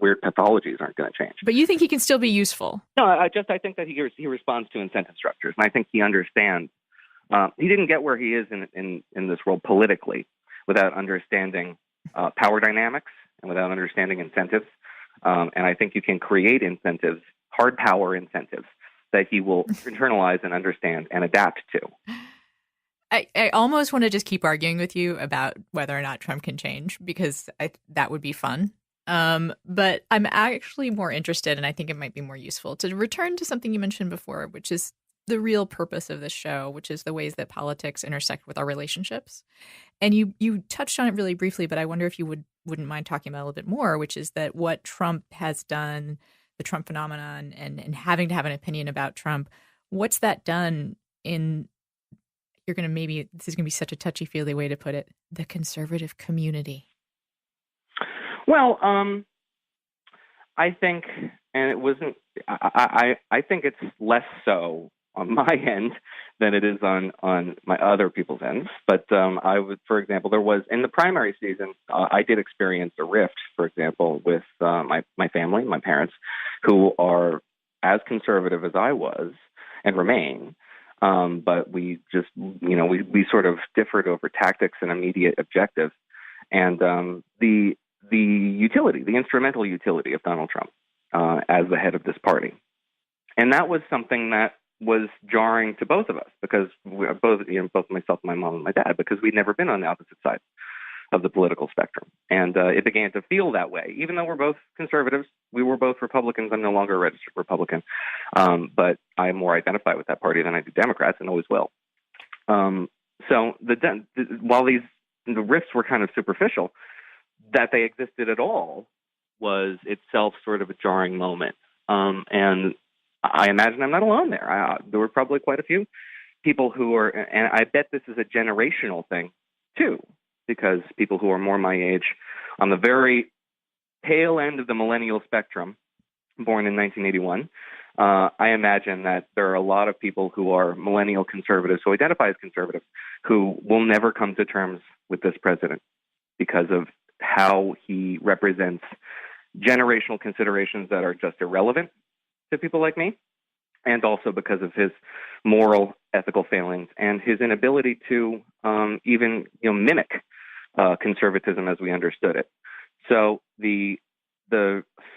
weird pathologies aren't going to change. But you think he can still be useful? No, I think that he responds to incentive structures, and I think he understands. He didn't get where he is in this world politically without understanding power dynamics and without understanding incentives. And I think you can create incentives, hard power incentives, that he will internalize and understand and adapt to. I almost want to just keep arguing with you about whether or not Trump can change, because that would be fun. But I'm actually more interested, and I think it might be more useful, to return to something you mentioned before, which is the real purpose of this show, which is the ways that politics intersect with our relationships. And you touched on it really briefly, but I wonder if you wouldn't mind talking about it a little bit more, which is that what Trump has done, the Trump phenomenon, and having to have an opinion about Trump, what's that done in, this is going to be such a touchy-feely way to put it, the conservative community? Well, I think, and it wasn't, I think it's less so on my end than it is on my other people's ends. But I would, for example, there was, in the primary season, I did experience a rift, for example, with my family, my parents, who are as conservative as I was and remain. But we just, we sort of differed over tactics and immediate objectives. And the utility, the instrumental utility of Donald Trump as the head of this party. And that was something that was jarring to both of us, because both myself, my mom, and my dad, because we'd never been on the opposite side of the political spectrum. And it began to feel that way. Even though we're both conservatives, we were both Republicans. I'm no longer a registered Republican, but I more identify with that party than I do Democrats, and always will. So while the rifts were kind of superficial, that they existed at all was itself sort of a jarring moment. And I imagine I'm not alone there. There were probably quite a few people who are, and I bet this is a generational thing too, because people who are more my age, on the very tail end of the millennial spectrum, born in 1981, I imagine that there are a lot of people who are millennial conservatives, who identify as conservatives, who will never come to terms with this president because of how he represents generational considerations that are just irrelevant to people like me, and also because of his moral ethical failings and his inability to even mimic conservatism as we understood it. So the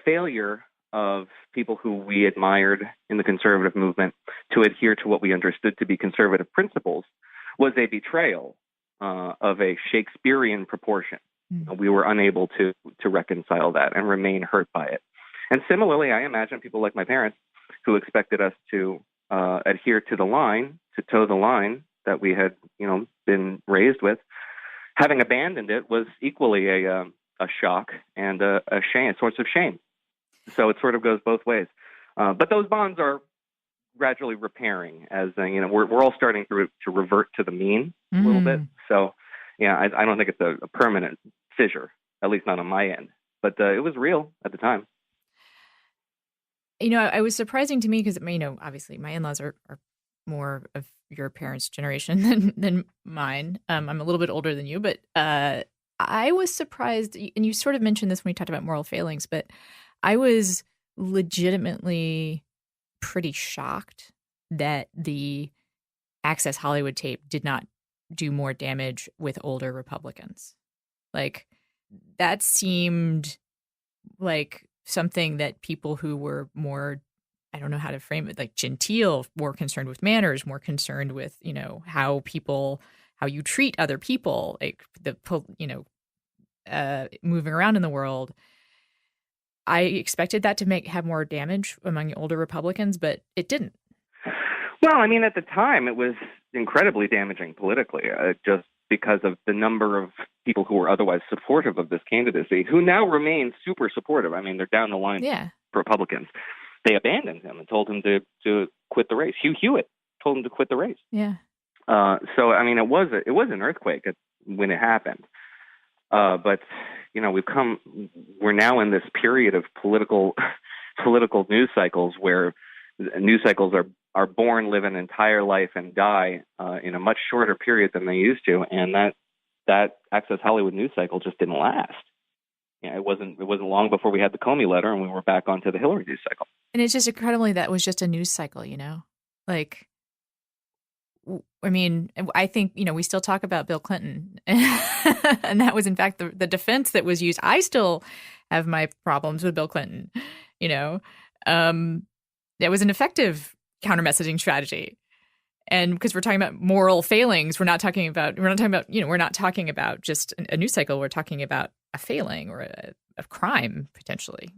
failure of people who we admired in the conservative movement to adhere to what we understood to be conservative principles was a betrayal of a Shakespearean proportion. We were unable to reconcile that and remain hurt by it. And similarly, I imagine people like my parents who expected us to adhere to the line, to toe the line that we had, been raised with, having abandoned it was equally a shock and a shame, a source of shame. So it sort of goes both ways. But those bonds are gradually repairing as, we're all starting to revert to the mean a little bit. So, I don't think it's a permanent fissure, at least not on my end. But it was real at the time. It was surprising to me because, obviously my in-laws are more of your parents' generation than mine. I'm a little bit older than you, but I was surprised, and you sort of mentioned this when we talked about moral failings, but I was legitimately pretty shocked that the Access Hollywood tape did not do more damage with older Republicans. Like, that seemed like something that people who were more, I don't know how to frame it, like genteel, more concerned with manners, more concerned with, how you treat other people, like moving around in the world. I expected that to have more damage among older Republicans, but it didn't. Well, at the time, it was incredibly damaging politically, just because of the number of people who were otherwise supportive of this candidacy, who now remain super supportive. They're down the line Republicans. They abandoned him and told him to quit the race. Now Hewitt told him to quit the race. Yeah. So it was an earthquake when it happened. But we're now in this period of political news cycles where news cycles are born, live an entire life, and die in a much shorter period than they used to, and that Access Hollywood news cycle just didn't last. It wasn't long before we had the Comey letter, and we were back onto the Hillary news cycle. And it's just incredibly that was just a news cycle, like. I think, we still talk about Bill Clinton, and that was, in fact, the defense that was used. I still have my problems with Bill Clinton, it was an effective counter-messaging strategy. And because we're talking about moral failings, we're not talking about just a news cycle. We're talking about a failing or a crime, potentially,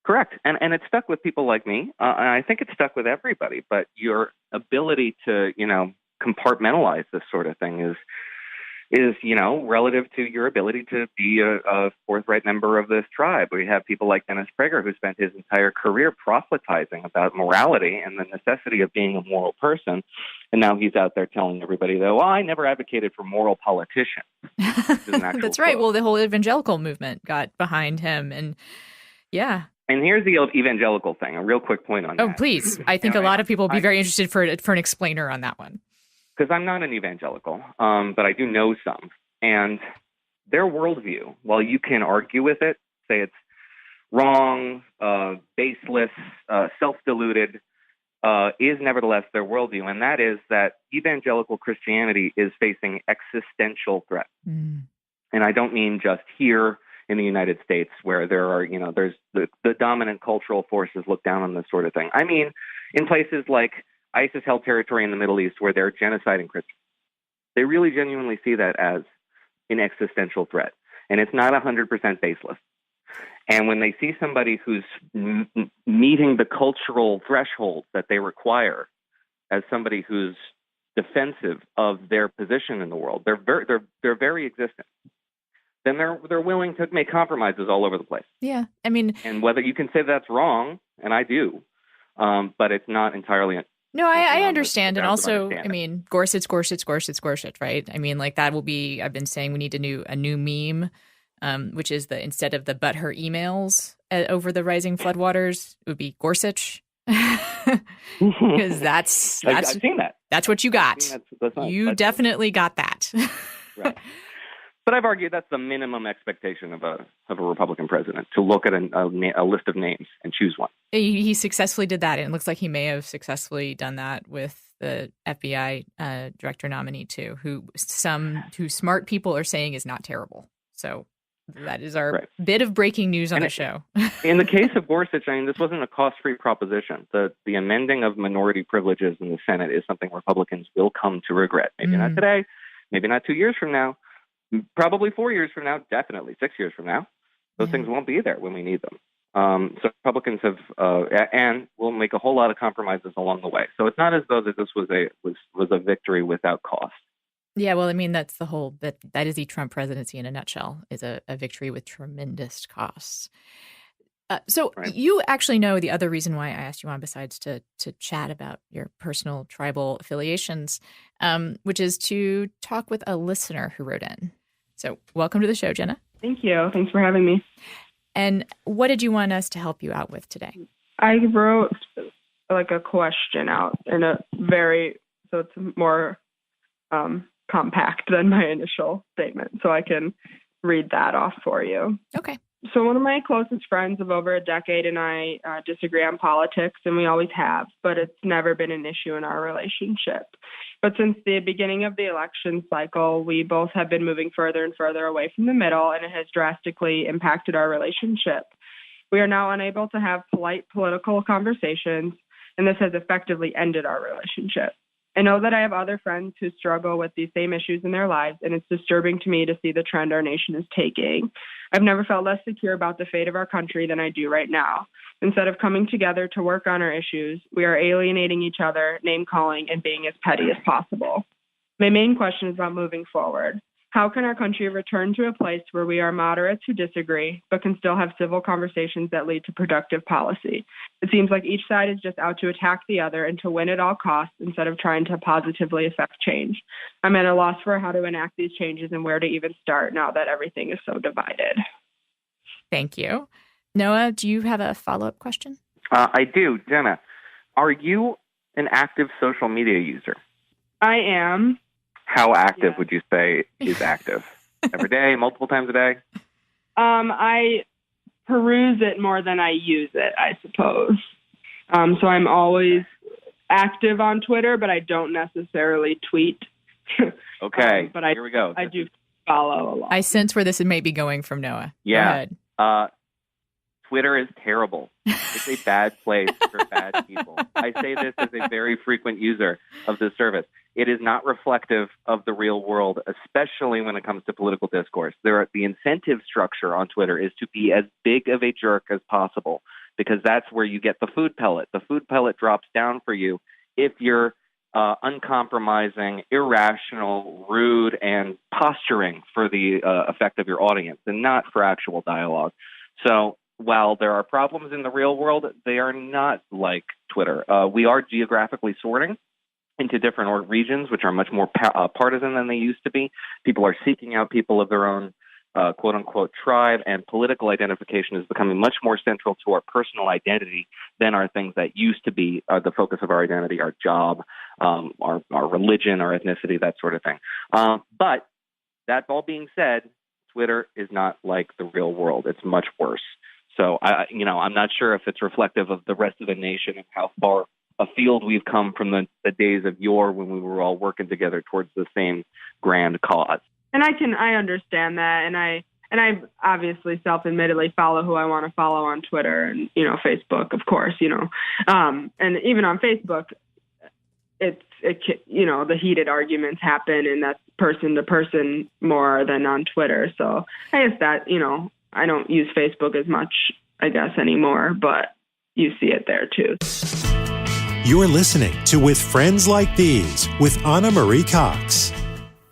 Correct. And it stuck with people like me. And I think it stuck with everybody. But your ability to, compartmentalize this sort of thing is relative to your ability to be a forthright member of this tribe. We have people like Dennis Prager, who spent his entire career proselytizing about morality and the necessity of being a moral person. And now he's out there telling everybody that, I never advocated for moral politicians. That's right. Well, the whole evangelical movement got behind him. And yeah. And here's the evangelical thing, a real quick point on that. Oh, please. I think a lot of people would be very interested for an explainer on that one. Because I'm not an evangelical, but I do know some. And their worldview, while you can argue with it, say it's wrong, baseless, self-deluded, is nevertheless their worldview. And that is that evangelical Christianity is facing existential threat. And I don't mean just here in the United States, where there are, there's the dominant cultural forces look down on this sort of thing. I mean, in places like ISIS-held territory in the Middle East where they're genociding Christians. They really genuinely see that as an existential threat. And it's not 100% baseless. And when they see somebody who's meeting the cultural threshold that they require as somebody who's defensive of their position in the world, their very existence, then they're willing to make compromises all over the place. Yeah, and whether you can say that's wrong, and I do, but it's not entirely. No, I understand, and also, Gorsuch, right? That will be. I've been saying we need a new meme, which is instead of the "but her emails" over the rising floodwaters, it would be Gorsuch, because that's I've seen that. That's what you got. You definitely got that. Right. But I've argued that's the minimum expectation of a Republican president, to look at a list of names and choose one. He successfully did that, and it looks like he may have successfully done that with the FBI director nominee too, who smart people are saying is not terrible. So that is our bit of breaking news on the show. In the case of Gorsuch, I mean, this wasn't a cost-free proposition. The amending of minority privileges in the Senate is something Republicans will come to regret. Maybe not today, maybe not 2 years from now, probably 4 years from now, definitely 6 years from now. Those things won't be there when we need them. So Republicans have and will make a whole lot of compromises along the way. So it's not as though that this was a victory without cost. Yeah, well, I mean, that's the whole that is the Trump presidency in a nutshell, is a victory with tremendous costs. So you actually know the other reason why I asked you on, besides to chat about your personal tribal affiliations, which is to talk with a listener who wrote in. So welcome to the show, Jenna. Thank you. Thanks for having me. And what did you want us to help you out with today? I wrote like a question out in so it's more compact than my initial statement. So I can read that off for you. Okay. So one of my closest friends of over a decade and I disagree on politics, and we always have, but it's never been an issue in our relationship. But since the beginning of the election cycle, we both have been moving further and further away from the middle, and it has drastically impacted our relationship. We are now unable to have polite political conversations, and this has effectively ended our relationship. I know that I have other friends who struggle with these same issues in their lives, and it's disturbing to me to see the trend our nation is taking. I've never felt less secure about the fate of our country than I do right now. Instead of coming together to work on our issues, we are alienating each other, name-calling, and being as petty as possible. My main question is about moving forward. How can our country return to a place where we are moderates who disagree, but can still have civil conversations that lead to productive policy? It seems like each side is just out to attack the other and to win at all costs instead of trying to positively affect change. I'm at a loss for how to enact these changes and where to even start now that everything is so divided. Thank you. Noah, do you have a follow-up question? I do. Jenna, are you an active social media user? I am. How active would you say is active? Every day, multiple times a day? I peruse it more than I use it, I suppose. So I'm always active on Twitter, but I don't necessarily tweet. Okay, but here we go. I do follow a lot. I sense where this may be going from Noah. Yeah. Twitter is terrible. It's a bad place for bad people. I say this as a very frequent user of this service. It is not reflective of the real world, especially when it comes to political discourse. The incentive structure on Twitter is to be as big of a jerk as possible, because that's where you get the food pellet. The food pellet drops down for you if you're uncompromising, irrational, rude, and posturing for the effect of your audience, and not for actual dialogue. So while there are problems in the real world, they are not like Twitter. We are geographically sorting into different regions, which are much more partisan than they used to be. People are seeking out people of their own quote-unquote tribe, and political identification is becoming much more central to our personal identity than are things that used to be the focus of our identity, our job, our religion, our ethnicity, that sort of thing. But that all being said, Twitter is not like the real world. It's much worse. So, I'm not sure if it's reflective of the rest of the nation and how far afield we've come from the days of yore when we were all working together towards the same grand cause. And I understand that, and I obviously self-admittedly follow who I want to follow on Twitter and Facebook, of course, and even on Facebook, the heated arguments happen, and that's person to person more than on Twitter. So I guess that I don't use Facebook as much, I guess, anymore, but you see it there too. You're listening to With Friends Like These with Anna Marie Cox.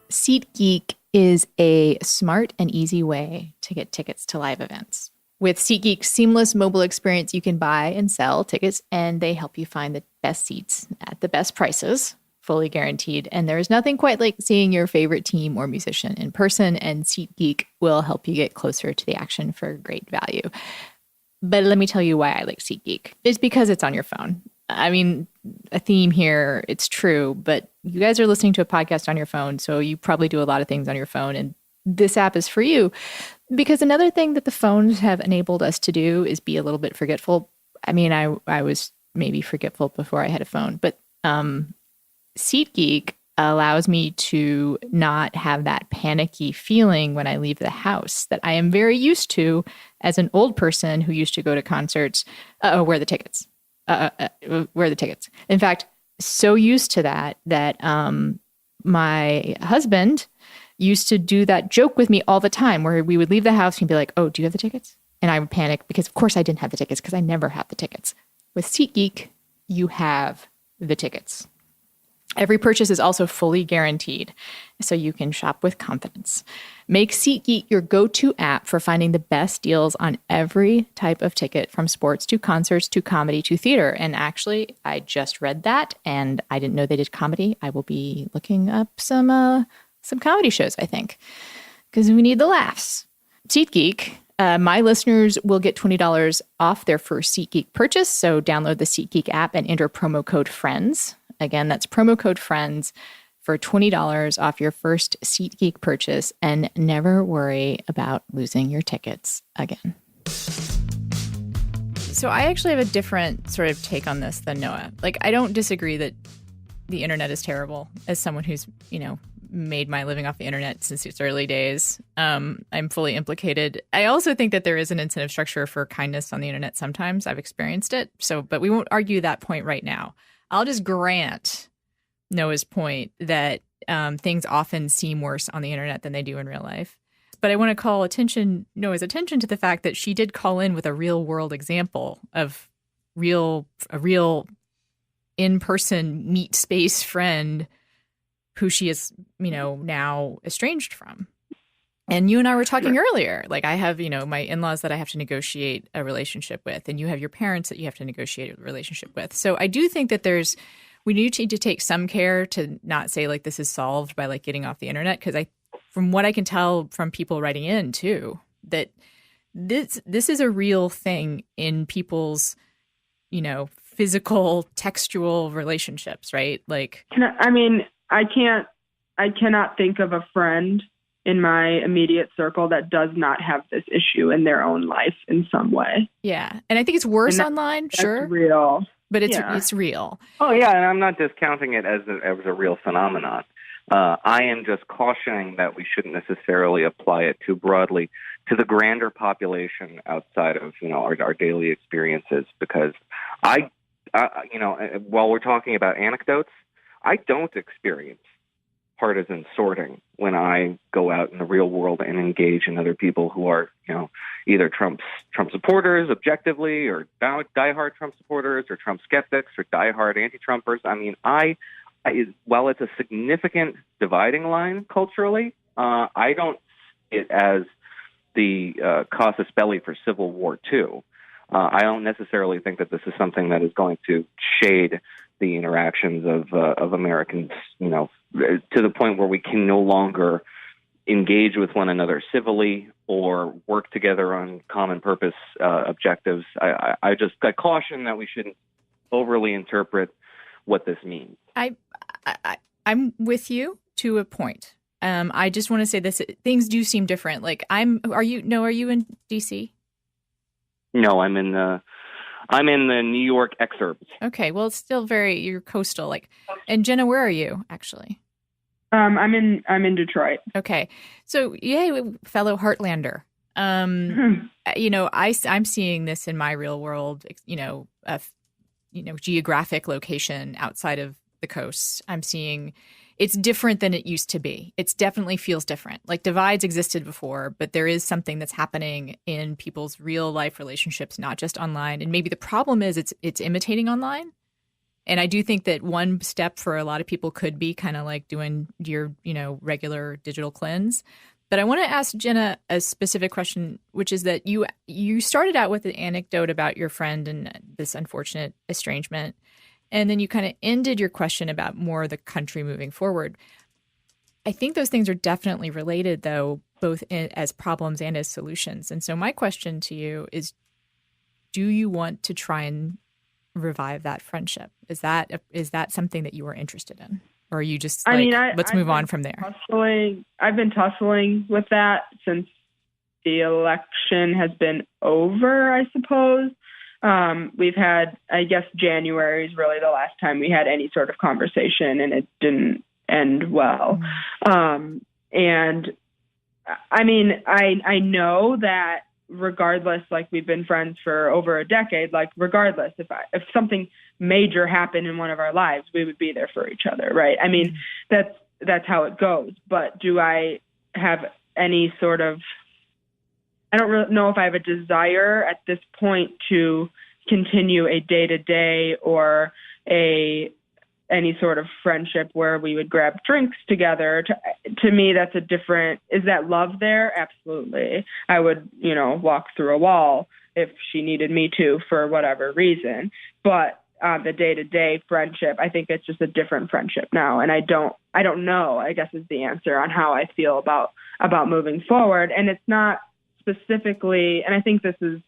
SeatGeek is a smart and easy way to get tickets to live events. With SeatGeek's seamless mobile experience, you can buy and sell tickets, and they help you find the best seats at the best prices, fully guaranteed. And there is nothing quite like seeing your favorite team or musician in person, and SeatGeek will help you get closer to the action for great value. But let me tell you why I like SeatGeek. It's because it's on your phone. I mean, a theme here, it's true, but you guys are listening to a podcast on your phone, so you probably do a lot of things on your phone, and this app is for you. Because another thing that the phones have enabled us to do is be a little bit forgetful. I mean, I was maybe forgetful before I had a phone, but SeatGeek allows me to not have that panicky feeling when I leave the house that I am very used to as an old person who used to go to concerts. Where are the tickets? Where are the tickets? In fact, so used to that my husband used to do that joke with me all the time where we would leave the house and he'd be like, "Oh, do you have the tickets?" And I would panic because of course I didn't have the tickets because I never have the tickets. With SeatGeek, you have the tickets. Every purchase is also fully guaranteed, so you can shop with confidence. Make SeatGeek your go-to app for finding the best deals on every type of ticket, from sports to concerts to comedy to theater. And actually, I just read that, and I didn't know they did comedy. I will be looking up some comedy shows, I think, because we need the laughs. SeatGeek. My listeners will get $20 off their first SeatGeek purchase, so download the SeatGeek app and enter promo code FRIENDS. Again, that's promo code FRIENDS for $20 off your first SeatGeek purchase, and never worry about losing your tickets again. So I actually have a different sort of take on this than Noah. Like, I don't disagree that the internet is terrible. As someone who's, made my living off the internet since its early days, I'm fully implicated. I also think that there is an incentive structure for kindness on the internet sometimes. I've experienced it. But we won't argue that point right now. I'll just grant Noah's point that things often seem worse on the internet than they do in real life. But I want to call Noah's attention to the fact that she did call in with a real world example of a real in-person meet space friend who she is, now estranged from. And you and I were talking earlier, like I have, my in-laws that I have to negotiate a relationship with, and you have your parents that you have to negotiate a relationship with. So I do think that we need to take some care to not say like this is solved by like getting off the internet. Because from what I can tell from people writing in too, that this is a real thing in people's, physical, textual relationships, right? Like, I cannot think of a friend in my immediate circle that does not have this issue in their own life in some way. Yeah. And I think it's worse online, sure. That's real. But it's real. Oh, yeah, and I'm not discounting it as a real phenomenon. I am just cautioning that we shouldn't necessarily apply it too broadly to the grander population outside of our daily experiences. Because while we're talking about anecdotes, I don't experience partisan sorting when I go out in the real world and engage in other people who are, either Trump supporters objectively, or diehard Trump supporters, or Trump skeptics, or diehard anti-Trumpers. While it's a significant dividing line culturally, I don't see it as the casus belli for Civil War II. I don't necessarily think that this is something that is going to shade the interactions of Americans, to the point where we can no longer engage with one another civilly or work together on common purpose objectives. I caution that we shouldn't overly interpret what this means. I'm with you to a point. I just want to say this: things do seem different. Like, are you in DC? No, I'm in the New York exurbs. Okay, well, it's still you're coastal. Like, and Jenna, where are you actually? I'm in Detroit. Okay, so yay, fellow Heartlander. I'm seeing this in my real world. Geographic location outside of the coast. I'm seeing it's different than it used to be. It definitely feels different. Like, divides existed before, but there is something that's happening in people's real life relationships, not just online. And maybe the problem is it's imitating online. And I do think that one step for a lot of people could be kind of like doing your, regular digital cleanse. But I want to ask Jenna a specific question, which is that you started out with an anecdote about your friend and this unfortunate estrangement. And then you kind of ended your question about more the country moving forward. I think those things are definitely related, though, both as problems and as solutions. And so my question to you is, do you want to try and revive that friendship? Is that something that you are interested in? Or are you just let's move on from there? I've been tussling with that since the election has been over, I suppose. We've had, I guess, January is really the last time we had any sort of conversation, and it didn't end well. And I mean, I know that regardless, like we've been friends for over a decade, like regardless, if something major happened in one of our lives, we would be there for each other, right? I mean, that's how it goes. But do I have any sort of, I don't really know if I have a desire at this point to continue a day-to-day or any sort of friendship where we would grab drinks together. To me, that's a different, is that love there? Absolutely. I would, walk through a wall if she needed me to for whatever reason. But the day-to-day friendship, I think it's just a different friendship now. And I don't know, I guess is the answer on how I feel about moving forward. And it's not specifically, and I think this is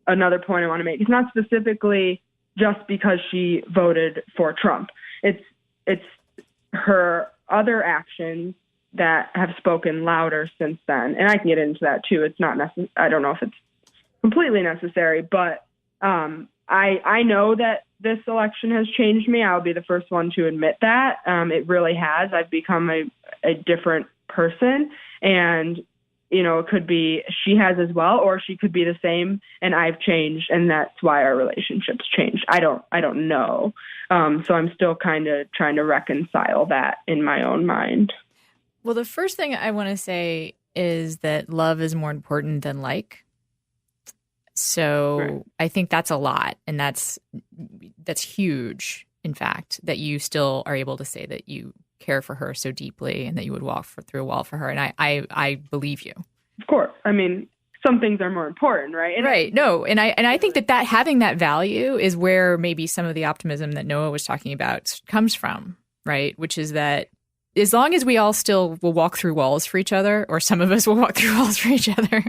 another point I want to make, it's not specifically just because she voted for Trump. It's her other actions that have spoken louder since then. And I can get into that too. It's not necessary. I don't know if it's completely necessary, but I know that this election has changed me. I'll be the first one to admit that. It really has. I've become a different person, and it could be she has as well, or she could be the same and I've changed, and that's why our relationship's changed. I don't know. So I'm still kind of trying to reconcile that in my own mind. Well, the first thing I want to say is that love is more important than like. So right. I think that's a lot, and that's huge, in fact, that you still are able to say that you care for her so deeply and that you would walk through a wall for her. And I believe you. Of course. I mean, some things are more important, right? And right. No. And I think that having that value is where maybe some of the optimism that Noah was talking about comes from, right? Which is that as long as we all still will walk through walls for each other, or some of us will walk through walls for each other,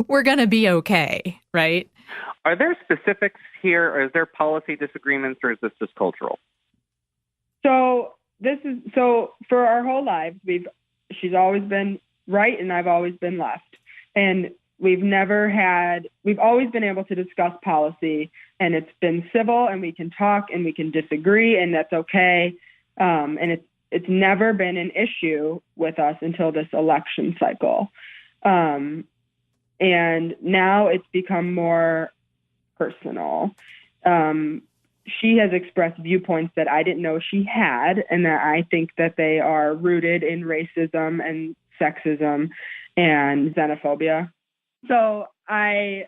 we're going to be okay, right? Are there specifics here, or is there policy disagreements, or is this just cultural? So for our whole lives, she's always been right and I've always been left. And we've always been able to discuss policy, and it's been civil, and we can talk and we can disagree, and that's okay. And it's never been an issue with us until this election cycle. And now it's become more personal. She has expressed viewpoints that I didn't know she had, and that I think that they are rooted in racism and sexism and xenophobia. So I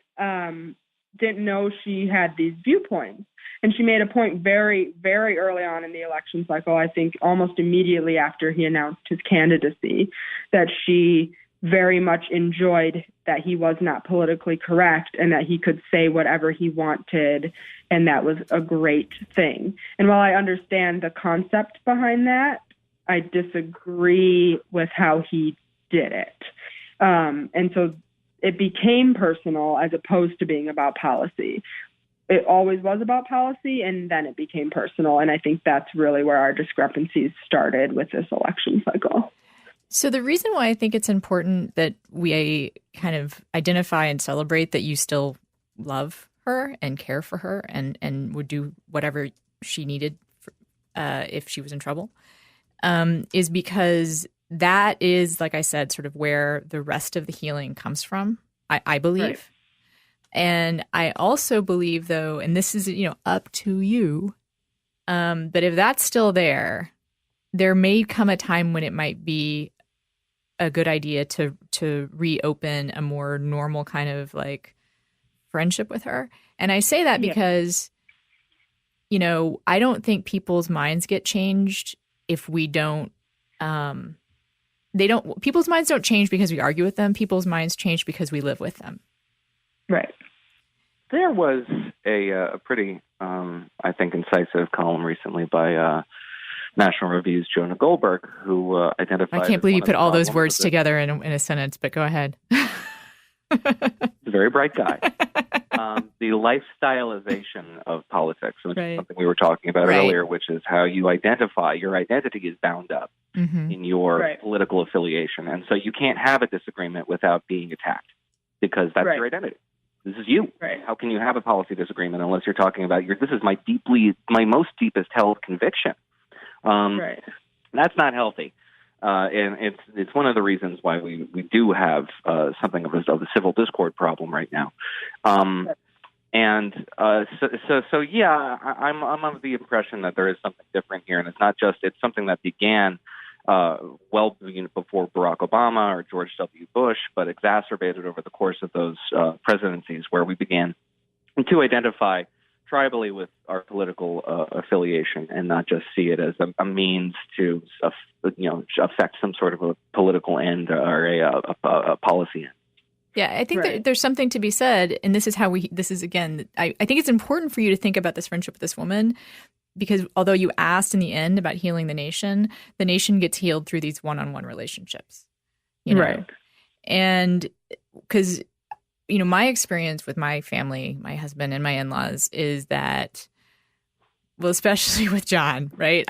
didn't know she had these viewpoints. And she made a point very, very early on in the election cycle, I think almost immediately after he announced his candidacy, that she very much enjoyed that he was not politically correct and that he could say whatever he wanted, and that was a great thing. And while I understand the concept behind that, I disagree with how he did it. And so it became personal as opposed to being about policy. It always was about policy, and then it became personal. And I think that's really where our discrepancies started with this election cycle. So the reason why I think it's important that we kind of identify and celebrate that you still love her and care for her and would do whatever she needed if she was in trouble is because that is, like I said, sort of where the rest of the healing comes from, I believe. Right. And I also believe, though, and this is, up to you, but if that's still there may come a time when it might be a good idea to reopen a more normal kind of like friendship with her. And I say that because, I don't think people's minds get changed if we don't, people's minds don't change because we argue with them. People's minds change because we live with them. Right. There was a pretty, I think, incisive column recently by National Review's Jonah Goldberg, who identified. I can't believe you put all those words together in a sentence, but go ahead. He's a very bright guy. The lifestyleization of politics, which is something we were talking about earlier, which is how you identify. Your identity is bound up in your political affiliation. And so you can't have a disagreement without being attacked because that's your identity. This is you. Right. How can you have a policy disagreement unless you're talking about this is my most deepest held conviction. Right. That's not healthy. And it's one of the reasons why we do have something of a civil discord problem right now. And so yeah, I'm of the impression that there is something different here, and it's something that began before Barack Obama or George W. Bush, but exacerbated over the course of those presidencies, where we began to identify tribally with our political affiliation and not just see it as a means to affect some sort of a political end or a policy end. Yeah, I think that there's something to be said, and this is again, I think it's important for you to think about this friendship with this woman, because although you asked in the end about healing the nation gets healed through these one-on-one relationships, Right. And because, my experience with my family, my husband and my in-laws is that, well, especially with John, right?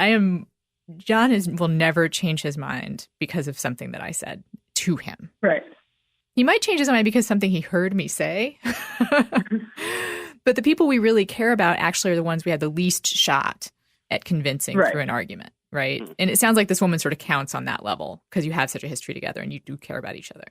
John will never change his mind because of something that I said to him. Right. He might change his mind because something he heard me say. But the people we really care about actually are the ones we have the least shot at convincing through an argument, right? And it sounds like this woman sort of counts on that level because you have such a history together and you do care about each other.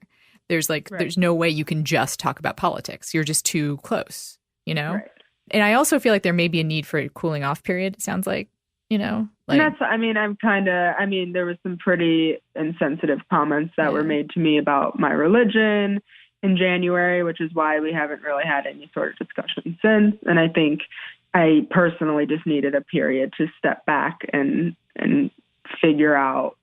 There's no way you can just talk about politics. You're just too close, Right. And I also feel like there may be a need for a cooling off period, it sounds like, And that's, there was some pretty insensitive comments that were made to me about my religion in January, which is why we haven't really had any sort of discussion since. And I think I personally just needed a period to step back and figure out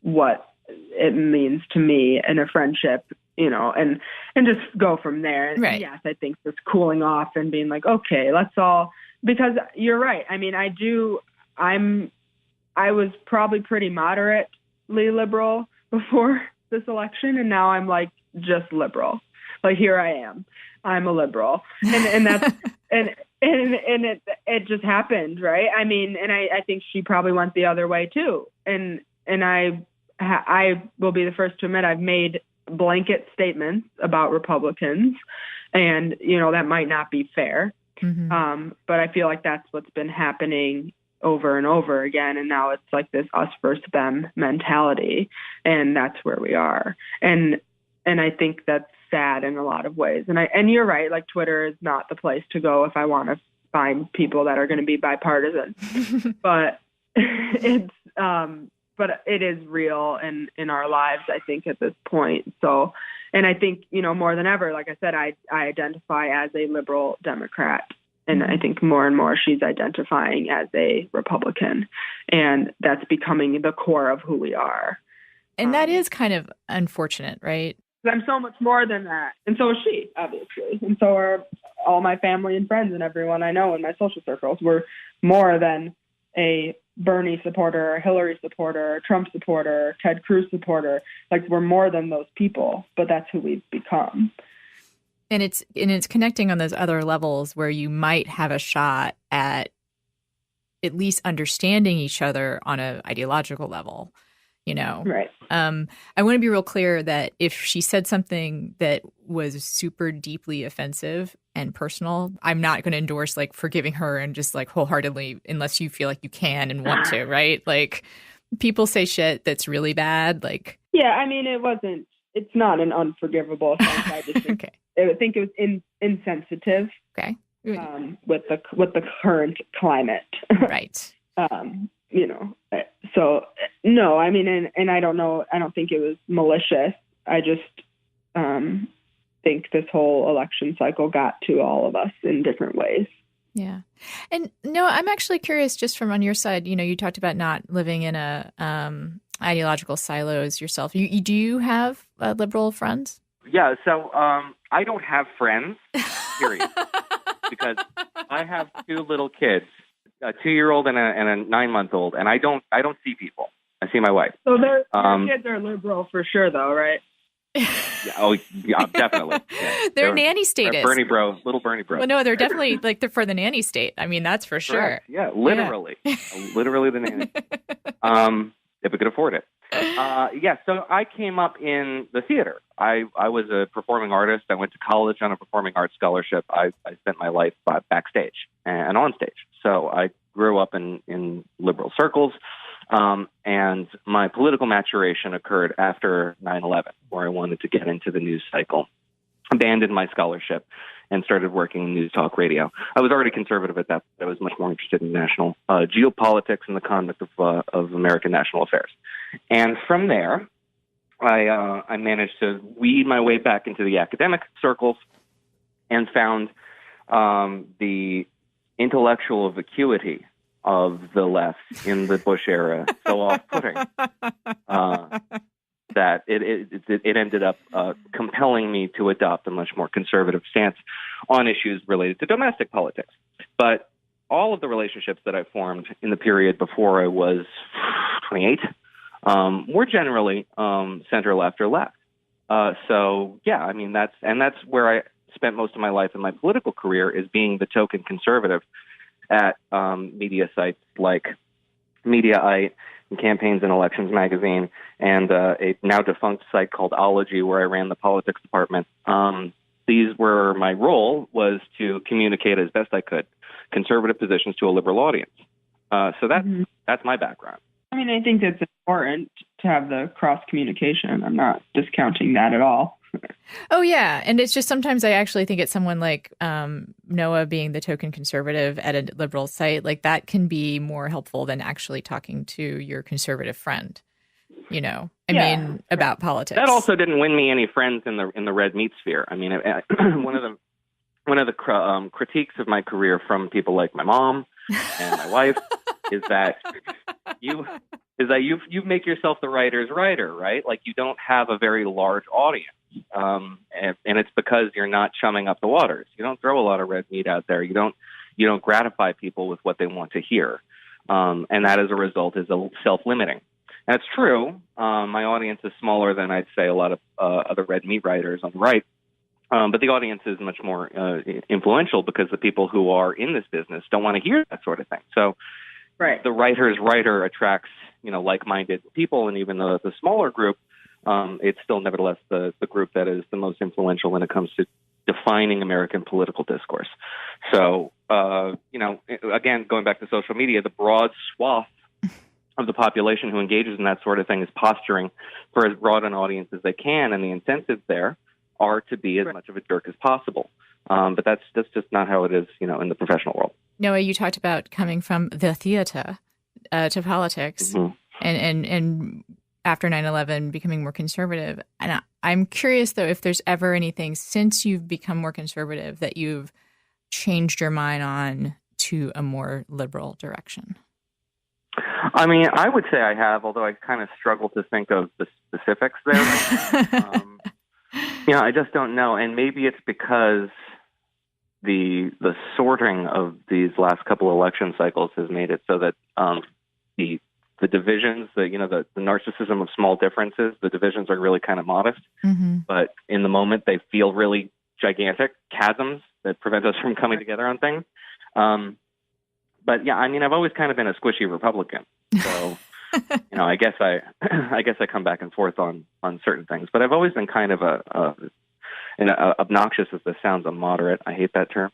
what it means to me in a friendship, and just go from there. And yes, I think just cooling off and being like, okay, let's all, because you're right. I was probably pretty moderately liberal before this election, and now I'm like just liberal. Like, here I am. I'm a liberal, and that's and it just happened, right? I think she probably went the other way too, and I will be the first to admit I've made blanket statements about Republicans, and that might not be fair, but I feel like that's what's been happening over and over again, and now it's like this us versus them mentality, and that's where we are, and I think that's sad in a lot of ways, and you're right, like Twitter is not the place to go if I want to find people that are going to be bipartisan, but it's but it is real in our lives, I think, at this point. So, and I think, more than ever, like I said, I identify as a liberal Democrat. And I think more and more she's identifying as a Republican. And that's becoming the core of who we are. And that is kind of unfortunate, right? I'm so much more than that. And so is she, obviously. And so are all my family and friends and everyone I know in my social circles. We're more than a Bernie supporter, a Hillary supporter, a Trump supporter, Ted Cruz supporter. Like, we're more than those people, but that's who we've become. And it's connecting on those other levels where you might have a shot at least understanding each other on an ideological level, Right. I want to be real clear that if she said something that was super deeply offensive and personal, I'm not going to endorse like forgiving her and just like wholeheartedly, unless you feel like you can and want to, right? Like, people say shit that's really bad. Like, yeah, it's not an unforgivable offense. I just think, I think it was insensitive. Okay. With the current climate. Right. So no, and I don't know. I don't think it was malicious. I just think this whole election cycle got to all of us in different ways. Yeah. And no, I'm actually curious, just from on your side, you talked about not living in a ideological silos yourself. Do you have liberal friends? Yeah. So I don't have friends, period, because I have two little kids, a 2-year-old and a 9-month-old, and I don't see people. I see my wife. So their kids are liberal for sure, though, right? Yeah, definitely. Yeah. They're nanny status. Little Bernie bro. Well, no, they're definitely like they're for the nanny state. That's for sure. Correct. Yeah, literally, literally the nanny. If we could afford it. So I came up in the theater. I was a performing artist. I went to college on a performing arts scholarship. I spent my life backstage and on stage. So I grew up in liberal circles, and my political maturation occurred after 9/11, where I wanted to get into the news cycle, abandoned my scholarship, and started working in news talk radio. I was already conservative at that point. I was much more interested in national geopolitics and the conduct of American national affairs. And from there, I managed to weed my way back into the academic circles and found the intellectual vacuity of the left in the Bush era so off-putting that it ended up compelling me to adopt a much more conservative stance on issues related to domestic politics. But all of the relationships that I formed in the period before I was 28 were generally center-left or left. That's where I spent most of my life in my political career, is being the token conservative at media sites like Mediaite and Campaigns and Elections magazine, and a now defunct site called Ology, where I ran the politics department. These were my role was to communicate as best I could conservative positions to a liberal audience. So that's my background. I mean, I think it's important to have the cross communication. I'm not discounting that at all. Oh, yeah. And it's just sometimes I actually think it's someone like Noah being the token conservative at a liberal site, like that can be more helpful than actually talking to your conservative friend, about politics. That also didn't win me any friends in the red meat sphere. I mean, one of the critiques of my career from people like my mom and my wife is that you make yourself the writer's writer, right? Like you don't have a very large audience. And it's because you're not chumming up the waters. You don't throw a lot of red meat out there. You don't gratify people with what they want to hear. And that as a result is self-limiting. And it's true. My audience is smaller than I'd say a lot of other red meat writers on the right. But the audience is much more influential because the people who are in this business don't want to hear that sort of thing. So right. The writer's writer attracts, like-minded people, and even the smaller group, it's still nevertheless the group that is the most influential when it comes to defining American political discourse. So, again, going back to social media, the broad swath of the population who engages in that sort of thing is posturing for as broad an audience as they can, and the incentives there are to be as much of a jerk as possible. But that's just not how it is, in the professional world. Noah, you talked about coming from the theater to politics, and after 9/11 becoming more conservative. And I'm curious, though, if there's ever anything since you've become more conservative that you've changed your mind on to a more liberal direction. I mean, I would say I have, although I kind of struggle to think of the specifics there. I just don't know. And maybe it's because the sorting of these last couple election cycles has made it so that the divisions, the narcissism of small differences, the divisions are really kind of modest. Mm-hmm. But in the moment, they feel really gigantic chasms that prevent us from coming together on things. But yeah, I mean, I've always kind of been a squishy Republican. So, I guess I come back and forth on certain things. But I've always been kind of obnoxious as this sounds, a moderate. I hate that term.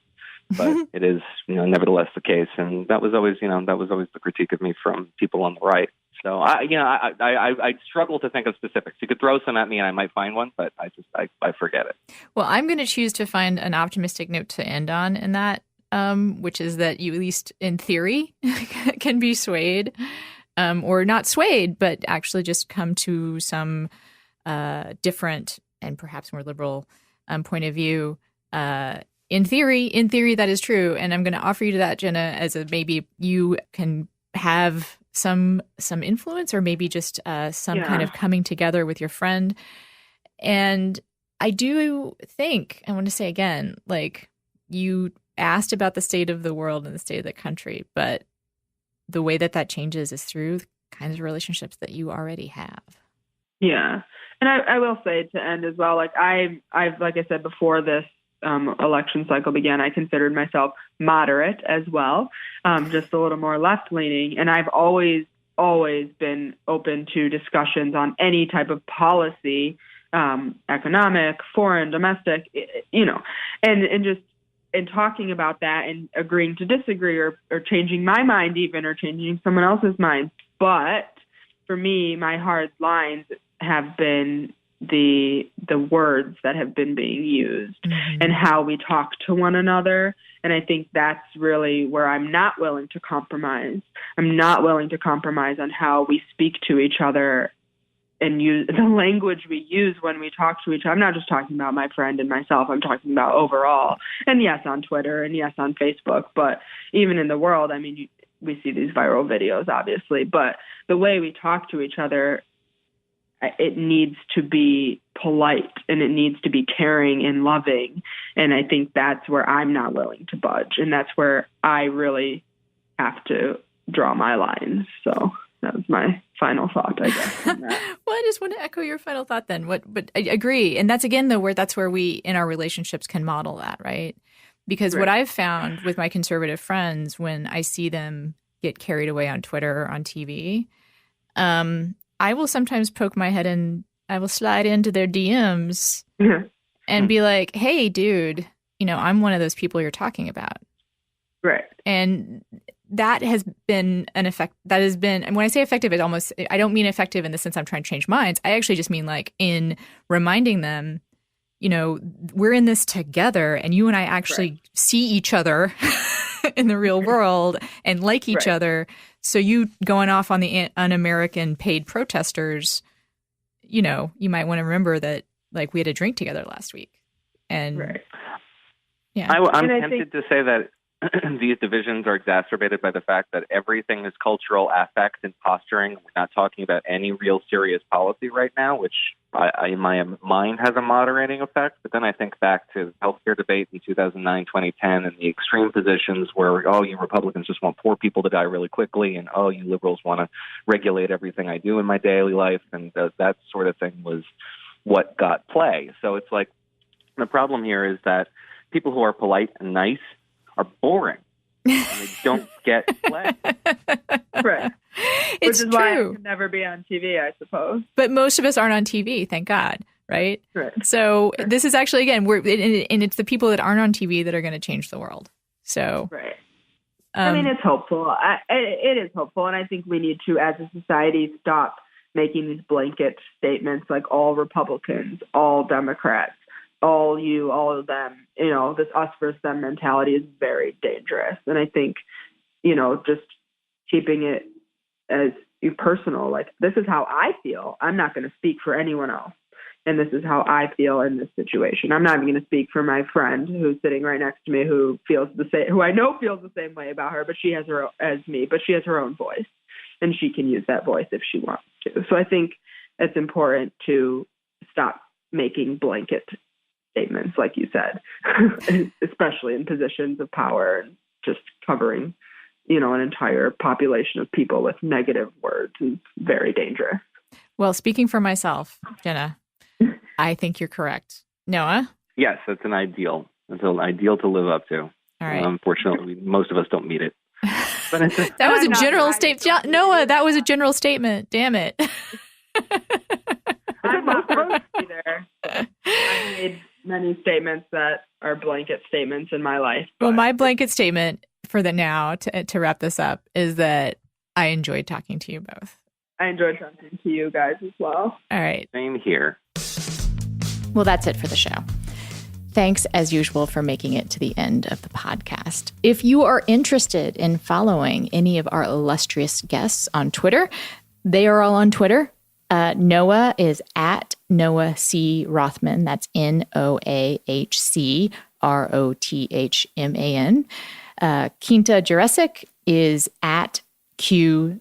But it is, nevertheless the case, and that was always the critique of me from people on the right. So I struggle to think of specifics. You could throw some at me, and I might find one, but I forget it. Well, I'm going to choose to find an optimistic note to end on in that, which is that you, at least in theory, can be swayed, or not swayed, but actually just come to some different and perhaps more liberal point of view. In theory, that is true. And I'm going to offer you to that, Jenna, as maybe you can have some influence, or maybe just some kind of coming together with your friend. And I do think, I want to say again, like you asked about the state of the world and the state of the country, but the way that changes is through the kinds of relationships that you already have. Yeah. And I will say to end as well, like I've like I said before this election cycle began, I considered myself moderate as well, just a little more left-leaning. And I've always always been open to discussions on any type of policy, economic, foreign, domestic, and just in talking about that and agreeing to disagree or changing my mind even or changing someone else's mind. But for me, my hard lines have been the words that have been being used and how we talk to one another. And I think that's really where I'm not willing to compromise. I'm not willing to compromise on how we speak to each other and use the language we use when we talk to each other. I'm not just talking about my friend and myself. I'm talking about overall. And yes, on Twitter and yes, on Facebook. But even in the world, I mean, we see these viral videos, obviously. But the way we talk to each other, it needs to be polite and it needs to be caring and loving. And I think that's where I'm not willing to budge. And that's where I really have to draw my lines. So that was my final thought, I guess. On that. Well, I just want to echo your final thought then. But I agree. And that's, again, though, that's where we in our relationships can model that, right? Because what I've found with my conservative friends, when I see them get carried away on Twitter or on TV, I will sometimes poke my head in, I will slide into their DMs and be like, hey, dude, I'm one of those people you're talking about. Right. And that has been an effect. That has been, and when I say effective, I don't mean effective in the sense I'm trying to change minds. I actually just mean like in reminding them, we're in this together and you and I actually see each other in the real world and like each other. So you going off on the un-American paid protesters, you might want to remember that like we had a drink together last week. And yeah, I'm tempted to say that these divisions are exacerbated by the fact that everything is cultural affect and posturing. We're not talking about any real serious policy right now, which in my mind has a moderating effect. But then I think back to the healthcare debate in 2009, 2010, and the extreme positions where, you Republicans just want poor people to die really quickly, and, you liberals want to regulate everything I do in my daily life. And that sort of thing was what got play. So it's like the problem here is that people who are polite and nice are boring. And they don't get play. Right. It's Which is true. why I can never be on TV, I suppose. But most of us aren't on TV, thank God, right? Right. So this is actually, again, and it's the people that aren't on TV that are going to change the world. So right. I mean, it's hopeful. It is hopeful, and I think we need to, as a society, stop making these blanket statements like all Republicans, all Democrats, all you, all of them. This us versus them mentality is very dangerous. And I think, just keeping it as personal, like this is how I feel. I'm not going to speak for anyone else. And this is how I feel in this situation. I'm not even going to speak for my friend who's sitting right next to me who I know feels the same way about her, but she has her own voice and she can use that voice if she wants to. So I think it's important to stop making blanket statements, like you said, especially in positions of power and just covering, an entire population of people with negative words is very dangerous. Well, speaking for myself, Jenna, I think you're correct. Noah? Yes, it's an ideal. It's an ideal to live up to. All right. Unfortunately, most of us don't meet it. But that was a general statement. Noah, that was a general statement. Damn it. I'm not supposed to be there. I've made many statements that are blanket statements in my life. Well, my blanket statement for the now, to wrap this up, is that I enjoyed talking to you both. I enjoyed talking to you guys as well. All right. Same here. Well, that's it for the show. Thanks, as usual, for making it to the end of the podcast. If you are interested in following any of our illustrious guests on Twitter, they are all on Twitter. Noah is at Noah C. Rothman. That's NOAHC Quinta Jurecic is at Q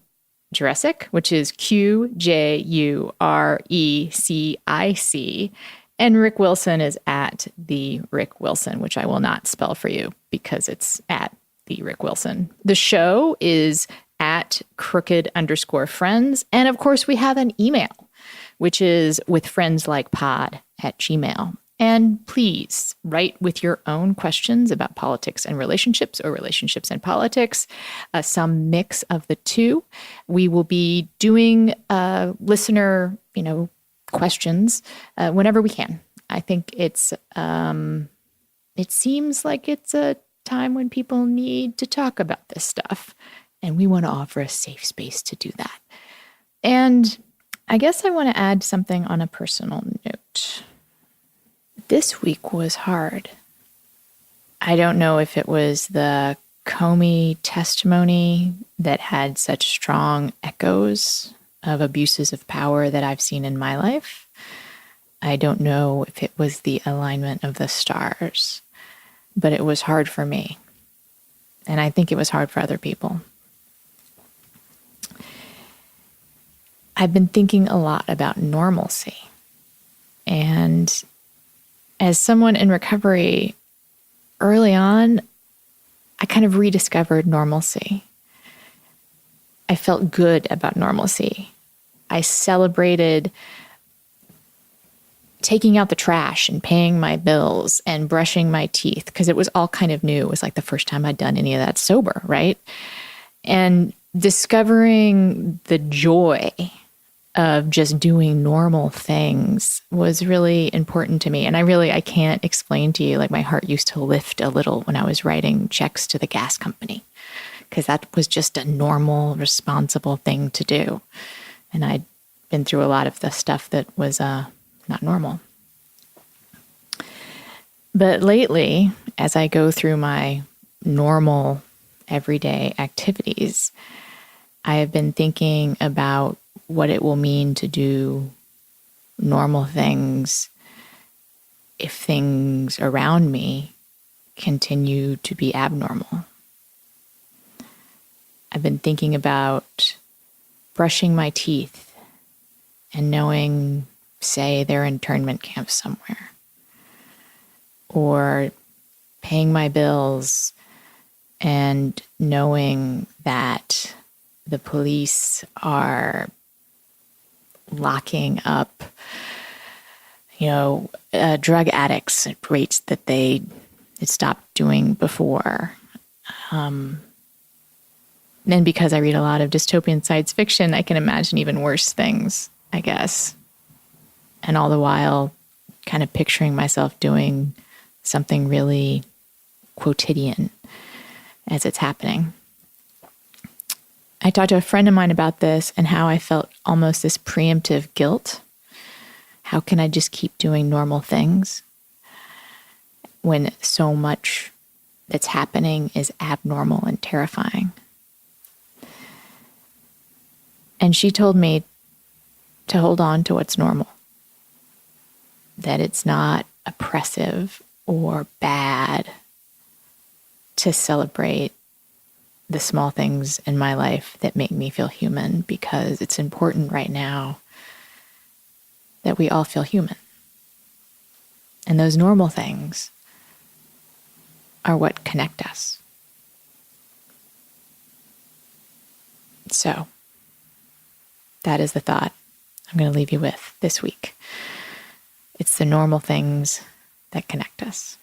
Jurecic, which is QJURECIC. And Rick Wilson is at the Rick Wilson, which I will not spell for you because it's at the Rick Wilson. The show is at crooked_friends. And of course, we have an email, which is withfriendslikepod@gmail.com. And please write with your own questions about politics and relationships or relationships and politics, some mix of the two. We will be doing listener, questions whenever we can. I think it seems like it's a time when people need to talk about this stuff, and we want to offer a safe space to do that. And I guess I want to add something on a personal note. This week was hard. I don't know if it was the Comey testimony that had such strong echoes of abuses of power that I've seen in my life. I don't know if it was the alignment of the stars, but it was hard for me. And I think it was hard for other people. I've been thinking a lot about normalcy. And as someone in recovery, early on, I kind of rediscovered normalcy. I felt good about normalcy. I celebrated taking out the trash and paying my bills and brushing my teeth because it was all kind of new. It was like the first time I'd done any of that sober, right? And discovering the joy of just doing normal things was really important to me. And I can't explain to you, like my heart used to lift a little when I was writing checks to the gas company, because that was just a normal, responsible thing to do. And I'd been through a lot of the stuff that was not normal. But lately, as I go through my normal everyday activities, I have been thinking about what it will mean to do normal things if things around me continue to be abnormal. I've been thinking about brushing my teeth and knowing, say, they're in internment camps somewhere, or paying my bills and knowing that the police are locking up, drug addicts at rates that they had stopped doing before. And because I read a lot of dystopian science fiction, I can imagine even worse things, I guess. And all the while kind of picturing myself doing something really quotidian as it's happening. I talked to a friend of mine about this and how I felt almost this preemptive guilt. How can I just keep doing normal things when so much that's happening is abnormal and terrifying? And she told me to hold on to what's normal, that it's not oppressive or bad to celebrate the small things in my life that make me feel human, because it's important right now that we all feel human. And those normal things are what connect us. So that is the thought I'm going to leave you with this week. It's the normal things that connect us.